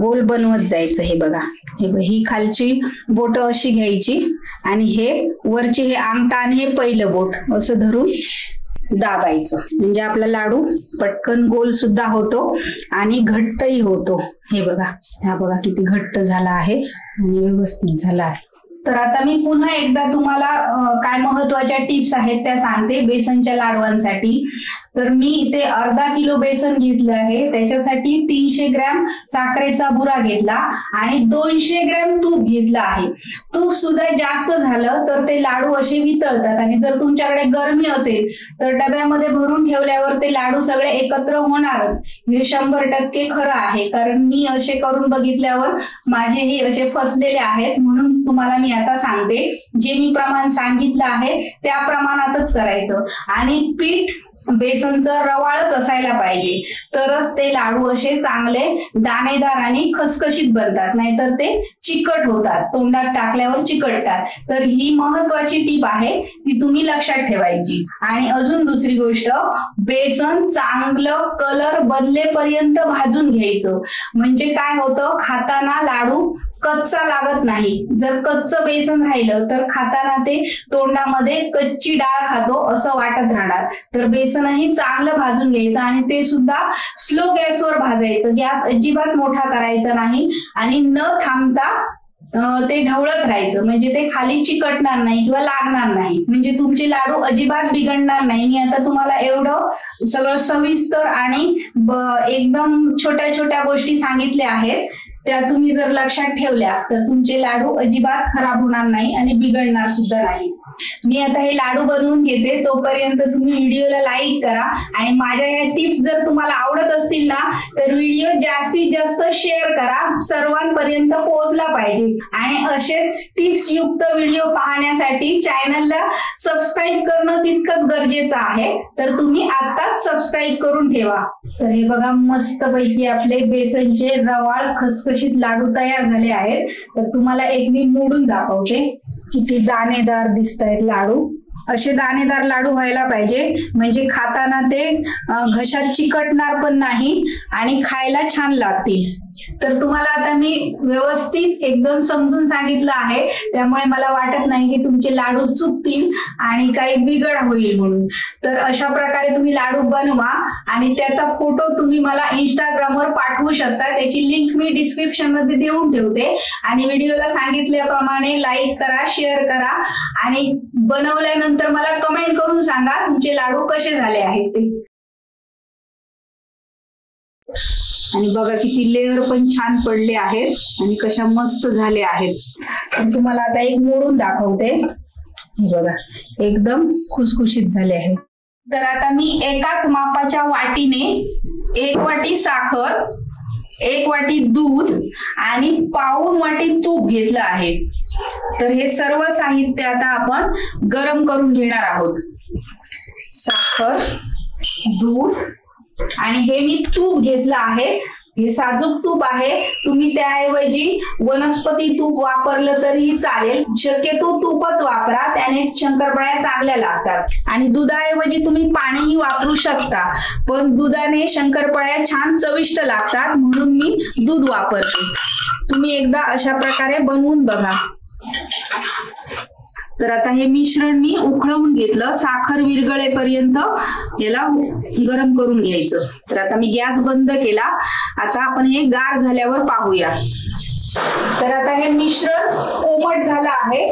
गोल बनवत जायचं. हे बघा, ही खालची बोट अशी घ्यायची आणि हे वरची हे अंगठा आणि हे पहिलं बोट असं धरून दाबायचं, म्हणजे आपला लाडू पटकन गोल सुद्धा होतो आणि घट्टही होतो. हे बघा, हा बघा किती घट्ट झाला आहे आणि व्यवस्थित झाला आहे. तर आता मी पुन्हा एकदा तुम्हाला काय महत्वाच्या टिप्स आहेत त्या सांगते बेसनच्या लाडवांसाठी. तर मी इथे अर्धा किलो बेसन घेतलं आहे, त्याच्यासाठी 300 ग्रॅम साखरेचा बुरा घेतला आणि 200 ग्रॅम तूप घेतलं आहे. तूप सुद्धा जास्त झालं तर ते लाडू असे वितळतात आणि जर तुमच्याकडे गरमी असेल तर डब्यामध्ये भरून ठेवल्यावर ते लाडू सगळे एकत्र होणारच. हे 100% खरं आहे, कारण मी असे करून बघितल्यावर माझेही असे फसलेले आहेत. म्हणून तुम्हाला मी आता सांगते, जे मी प्रमाण सांगितलं आहे त्या प्रमाणातच करायचं. आणि पीठ बेसनचं रवाळच असायला पाहिजे, तरच ते लाडू असे चांगले दाणेदार आणि खसखशीत बनतात, नाहीतर ते चिकट होतात, तोंडात टाकल्यावर चिकटतात. तर ही महत्वाची टीप आहे, ती तुम्ही लक्षात ठेवायची. आणि अजून दुसरी गोष्ट, बेसन चांगलं कलर बदलेपर्यंत भाजून घ्यायचं, म्हणजे काय होतं, खाताना लाडू कच्चा लागत नाही. जर कच्चं बेसन राहिलं तर खाताना ते तोंडामध्ये कच्ची डाळ खातो असं वाटत राहणार. तर बेसनही चांगलं भाजून घ्यायचं आणि ते सुद्धा स्लो गॅसवर भाजायचं. गॅस अजिबात मोठा करायचा नाही आणि न थांबता ते ढवळत राहायचं, म्हणजे ते खाली चिकटणार नाही किंवा लागणार नाही, म्हणजे तुमचे लाडू अजिबात बिघडणार नाही. मी आता तुम्हाला एवढं सगळं सविस्तर आणि एकदम छोट्या छोट्या गोष्टी सांगितल्या आहेत, त्या तुम्ही जर लक्षात ठेवल्या तर तुमचे लाडू अजिबात खराब होणार नाही आणि बिघडणार सुद्धा नाही. मी आता हे लाडू बनवून घेते, तोपर्यंत तुम्ही व्हिडिओला लाईक करा आणि माझ्या या टिप्स जर तुम्हाला आवडत असतील ना तर व्हिडिओ जास्तीत जास्त शेअर करा, सर्वांपर्यंत पोहोचला पाहिजे. आणि असेच टिप्स युक्त व्हिडिओ पाहण्यासाठी चॅनलला सबस्क्राईब करणं तितकंच गरजेचं आहे. तर तुम्ही आताच सबस्क्राईब करून ठेवा. तर हे बघा, मस्तपैकी आपले बेसनचे रवाळ खसखशीत लाडू तयार झाले आहेत. तर तुम्हाला एक मी मोडून दाखवते, किती दाणेदार दिसत आहेत लाडू. असे दाणेदार लाडू व्हायला पाहिजे, म्हणजे खाताना ते घशात चिकटणार पण नाही आणि खायला छान लागतील. तर तुम्हाला आता मी व्यवस्थित एकदम समजून सांगितलं आहे, त्यामुळे मला वाटत नाही की तुमचे लाडू चुकतील आणि काही बिघड होईल म्हणून. तर अशा प्रकारे तुम्ही लाडू बनवा आणि त्याचा फोटो तुम्ही मला इंस्टाग्रामवर पाठवू शकता. त्याची लिंक मी डिस्क्रिप्शन मध्ये देऊन ठेवते. आणि व्हिडिओला सांगितल्याप्रमाणे लाईक करा, शेअर करा आणि बनवल्यानंतर मला कमेंट करून सांगा तुमचे लाडू कसे झाले आहेत ते. आणि बघा किती लेअर पण छान पडले आहेत आणि कशा मस्त झाले आहेत. तुम्हाला आता एक मोडून दाखवते. बघा एकदम खुसखुशीत झाले आहे. तर आता मी एकाच मापाच्या वाटीने 1 वाटी साखर, 1 वाटी दूध आणि पाऊण वाटी तूप घेतलं आहे. तर हे सर्व साहित्य आता आपण गरम करून घेणार आहोत. साखर, दूध आणि हे मी तूप घेतलं आहे. हे साजूक तूप आहे. तुम्ही त्याऐवजी वनस्पती तूप वापरलं तरीही चालेल. शक्यतो तूपच वापरा, त्याने शंकरपाळ्या चांगल्या लागतात. आणि दुधाऐवजी तुम्ही पाणीही वापरू शकता, पण दुधाने शंकरपाळ्या छान चविष्ट लागतात, म्हणून मी दूध वापरते. तुम्ही एकदा अशा प्रकारे बनवून बघा. तर आता हे मिश्रण मी उकळवून घेतलं. साखर विरघळेपर्यंत याला गरम करून घ्यायचं. तर आता मी गॅस बंद केला. आता आपण हे गार झाल्यावर पाहूया. तर आता हे मिश्रण कोमट झालं आहे.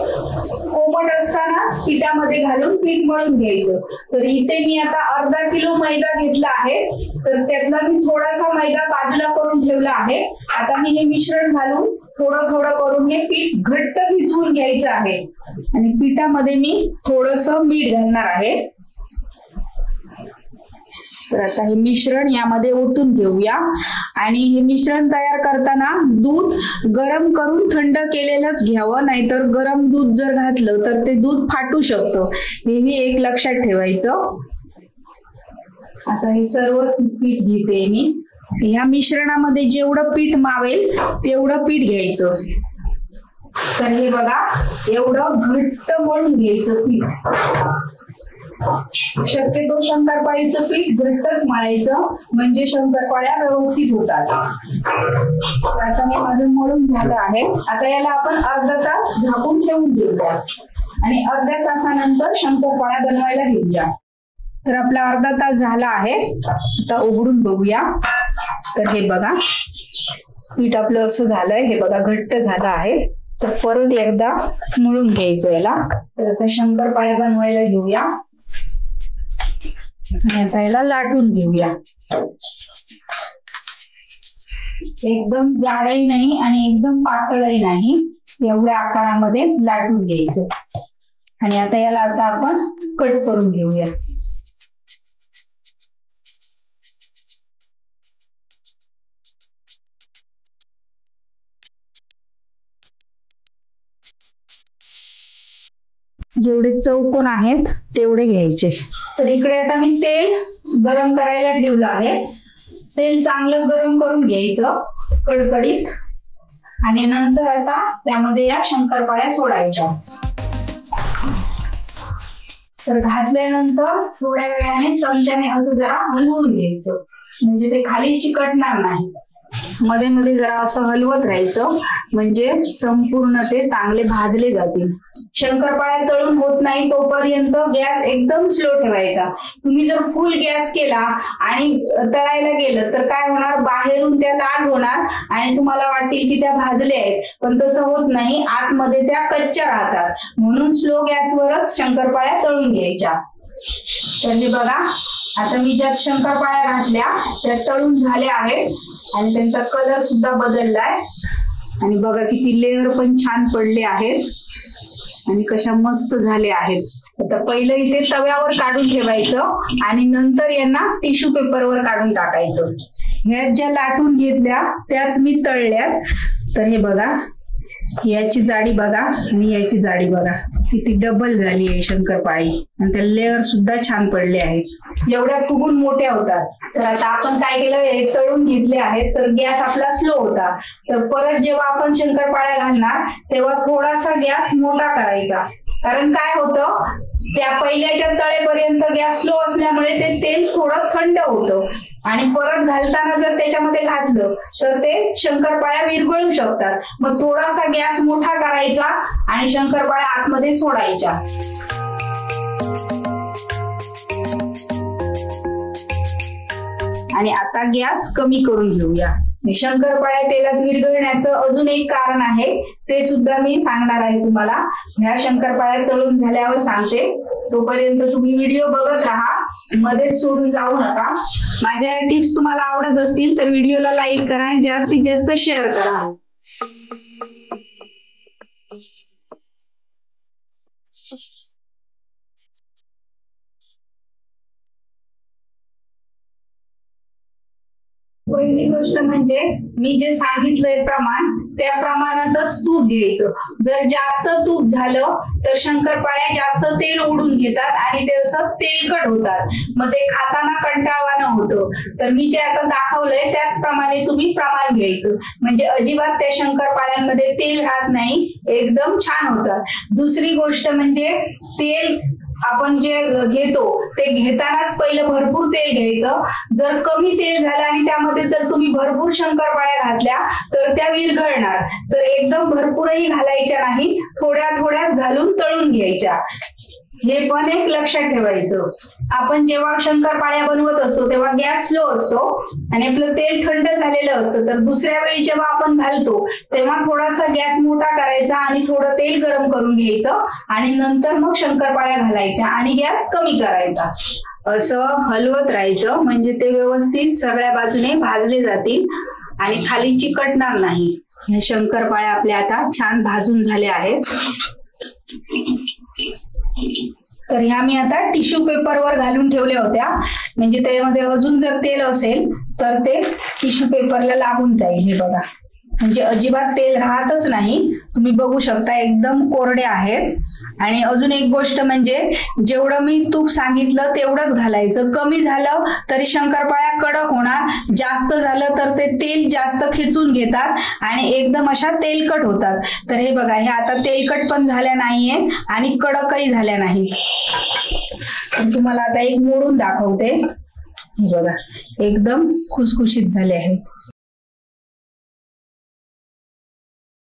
कोमट असतानाच पिठामध्ये घालून पीठ मळून घ्यायचं. तर इथे मी आता अर्धा किलो मैदा घेतला आहे. तर त्यातला मी थोडासा मैदा बाजूला करून ठेवला आहे. आता मी हे मिश्रण घालून थोडं थोडं करून हे पीठ घट्ट भिजवून घ्यायचं आहे. आणि पिठामध्ये मी थोडंसं मीठ घालणार आहे. तर आता हे मिश्रण यामध्ये ओतून घेऊया. आणि हे मिश्रण तयार करताना दूध गरम करून थंड केलेलंच घ्यावं, नाहीतर गरम दूध जर घातलं तर ते दूध फाटू शकतं. हेही एक लक्षात ठेवायचं. आता हे सर्व पीठ घेते मी. ह्या मिश्रणामध्ये जेवढं पीठ मावेल तेवढं पीठ घ्यायचं. तर हे बघा, एवढं घट्ट मळून घ्यायचं पीठ. शक्यतो शंकरपाळीचं पीठ घट्टच मळायचं, म्हणजे शंकरपाळ्या व्यवस्थित होतात. आता हे माझं मळून झालं आहे. आता याला आपण अर्धा तास झाकून ठेवून देऊया आणि अर्ध्या तासानंतर शंकरपाळ्या बनवायला घेऊया. तर आपला अर्धा तास झाला आहे. आता उघडून बघूया. तर हे बघा, पीठ आपलं असं झालंय. हे बघा, घट्ट झालं आहे. तर परत एकदा मळून घ्यायचं याला. तर आता शंकरपाळ्या बनवायला घेऊया. आता याला लाटून घेऊया. एकदम जाडही नाही आणि एकदम पातळही नाही, एवढ्या आकारामध्ये लाटून घ्यायचं. आणि आता याला आपण कट करून घेऊया. जेवढे चौकोन आहेत तेवढे घ्यायचे. तर इकडे आता मी तेल गरम करायला ठेवलं आहे. तेल चांगलं गरम करून घ्यायचं कडकडीत. आणि नंतर आता त्यामध्ये या शंकरपाळ्या सोडायच्या. तर घातल्यानंतर थोड्या वेळाने चमच्याने असं जरा हलवून घ्यायचं, म्हणजे ते खाली चिकटणार नाही. मध्ये मध्ये जरा असं हलवत राहायचं, म्हणजे संपूर्ण ते चांगले भाजले जातील. शंकरपाळ्या तळून होत नाही तोपर्यंत गॅस एकदम स्लो ठेवायचा. तुम्ही जर फुल गॅस केला आणि तळायला गेलं तर काय होणार, बाहेरून त्या लाल होणार आणि तुम्हाला वाटेल की त्या भाजल्या आहेत, पण तसं होत नाही. आतमध्ये त्या कच्च्या राहतात. म्हणून स्लो गॅसवरच शंकरपाळ्या तळून घ्यायच्या. तर हे बघा, आता मी ज्या शंकरपाळ्या घातल्या त्या तळून झाल्या आहेत आणि त्यांचा कलर सुद्धा बदललाय. आणि बघा किती लेअर पण छान पडले आहेत आणि कशा मस्त झाले आहेत. आता पहिलं इथे तव्यावर काढून ठेवायचं आणि नंतर यांना टिश्यू पेपरवर काढून टाकायचं. ह्या ज्या लाटून घेतल्या त्याच मी तळल्यात. तर हे बघा, याची जाडी बघा आणि याची जाडी बघा, किती डबल झाली आहे शंकरपाळी. आणि त्या लेअर सुद्धा छान पडले आहेत. एवढ्या फुगून मोठ्या होतात. तर आता आपण काय केलं, हे तळून घेतले आहेत. तर गॅस आपला स्लो होता. तर परत जेव्हा आपण शंकरपाळ्या घालणार तेव्हा थोडासा गॅस मोठा करायचा. कारण काय होतं, त्या पहिल्याच्या तळेपर्यंत गॅस स्लो असल्यामुळे ते तेल थोडं थंड होतं आणि परत घालताना जर त्याच्यामध्ये घातलं तर ते शंकरपाळ्या विरघळू शकतात. मग थोडासा गॅस मोठा करायचा आणि शंकरपाळ्या आतमध्ये सोडायच्या. आणि आता गॅस कमी करून घेऊया. शंकरपाळ्या तेलात विरघळण्याचं अजून एक कारण आहे, ते सुद्धा मी सांगणार आहे तुम्हाला. ह्या शंकरपाळ्या तळून झाल्यावर सांगते. तोपर्यंत तुम्ही व्हिडिओ बघत राहा, मध्येच सोडून जाऊ नका. माझ्या टिप्स तुम्हाला आवडत असतील तर व्हिडिओला लाईक करा आणि जास्तीत जास्त शेअर करा. गोष्ट म्हणजे मी जे सांगितलंय प्रमाण, त्या प्रमाणातच तूप घ्यायचं. जर जास्त तूप झालं तर शंकरपाळ्या जास्त तेल ओढून घेतात आणि ते असं तेलकट होतात, मग ते खाताना कंटाळवाणं होतं. तर मी जे आता दाखवलंय त्याचप्रमाणे तुम्ही प्रमाण घ्यायचं, म्हणजे अजिबात त्या शंकरपाळ्यांमध्ये तेल राहत नाही, एकदम छान होतात. दुसरी गोष्ट म्हणजे तेल आपण जे घेतो ते घेतानाच पहिलं भरपूर तेल घ्यायचं. जर कमी तेल झालं आणि त्यामध्ये जर तुम्ही भरपूर शंकरपाळ्या घातल्या तर त्या विरघळणार. तर एकदम भरपूरही घालायच्या नाही, थोड्या थोड्याच घालून तळून घ्यायच्या. हे पण एक लक्षात ठेवायचं. आपण जेव्हा शंकरपाळ्या बनवत असतो तेव्हा गॅस स्लो असतो आणि आपलं तेल थंड झालेलं असतं. तर दुसऱ्या वेळी जेव्हा आपण घालतो तेव्हा थोडासा गॅस मोठा करायचा आणि थोडं तेल गरम करून घ्यायचं आणि नंतर मग शंकरपाळ्या घालायच्या आणि गॅस कमी करायचा. असं हलवत राहायचं म्हणजे ते व्यवस्थित सगळ्या बाजूने भाजले जातील आणि खाली चिकटणार नाही. ह्या शंकरपाळ्या आपल्या आता छान भाजून झाल्या आहेत. तर ह्या मी आता टिश्यू पेपरवर घालून ठेवल्या होत्या, म्हणजे त्यामध्ये अजून जर तेल असेल तर ते टिश्यू पेपरला लागून जाईल. हे बघा, म्हणजे अजिबात तेल राहतच नाही. तुम्ही बघू शकता एकदम कोरड्या आहेत. आणि अजून एक गोष्ट म्हणजे जेवढं मी तूप सांगितलं तेवढंच घालायचं. कमी झालं तरी शंकरपाळ्या कडक होणार, जास्त झालं तर ते तेल जास्त खिचून घेतात आणि एकदम अशा तेलकट होतात. तर हे बघा, हे आता तेलकट पण झाल्या नाहीयेत आणि कडकही झाल्या नाहीत. तुम्हाला आता एक मोडून दाखवते. हे बघा, एकदम खुसखुशीत झाले आहेत.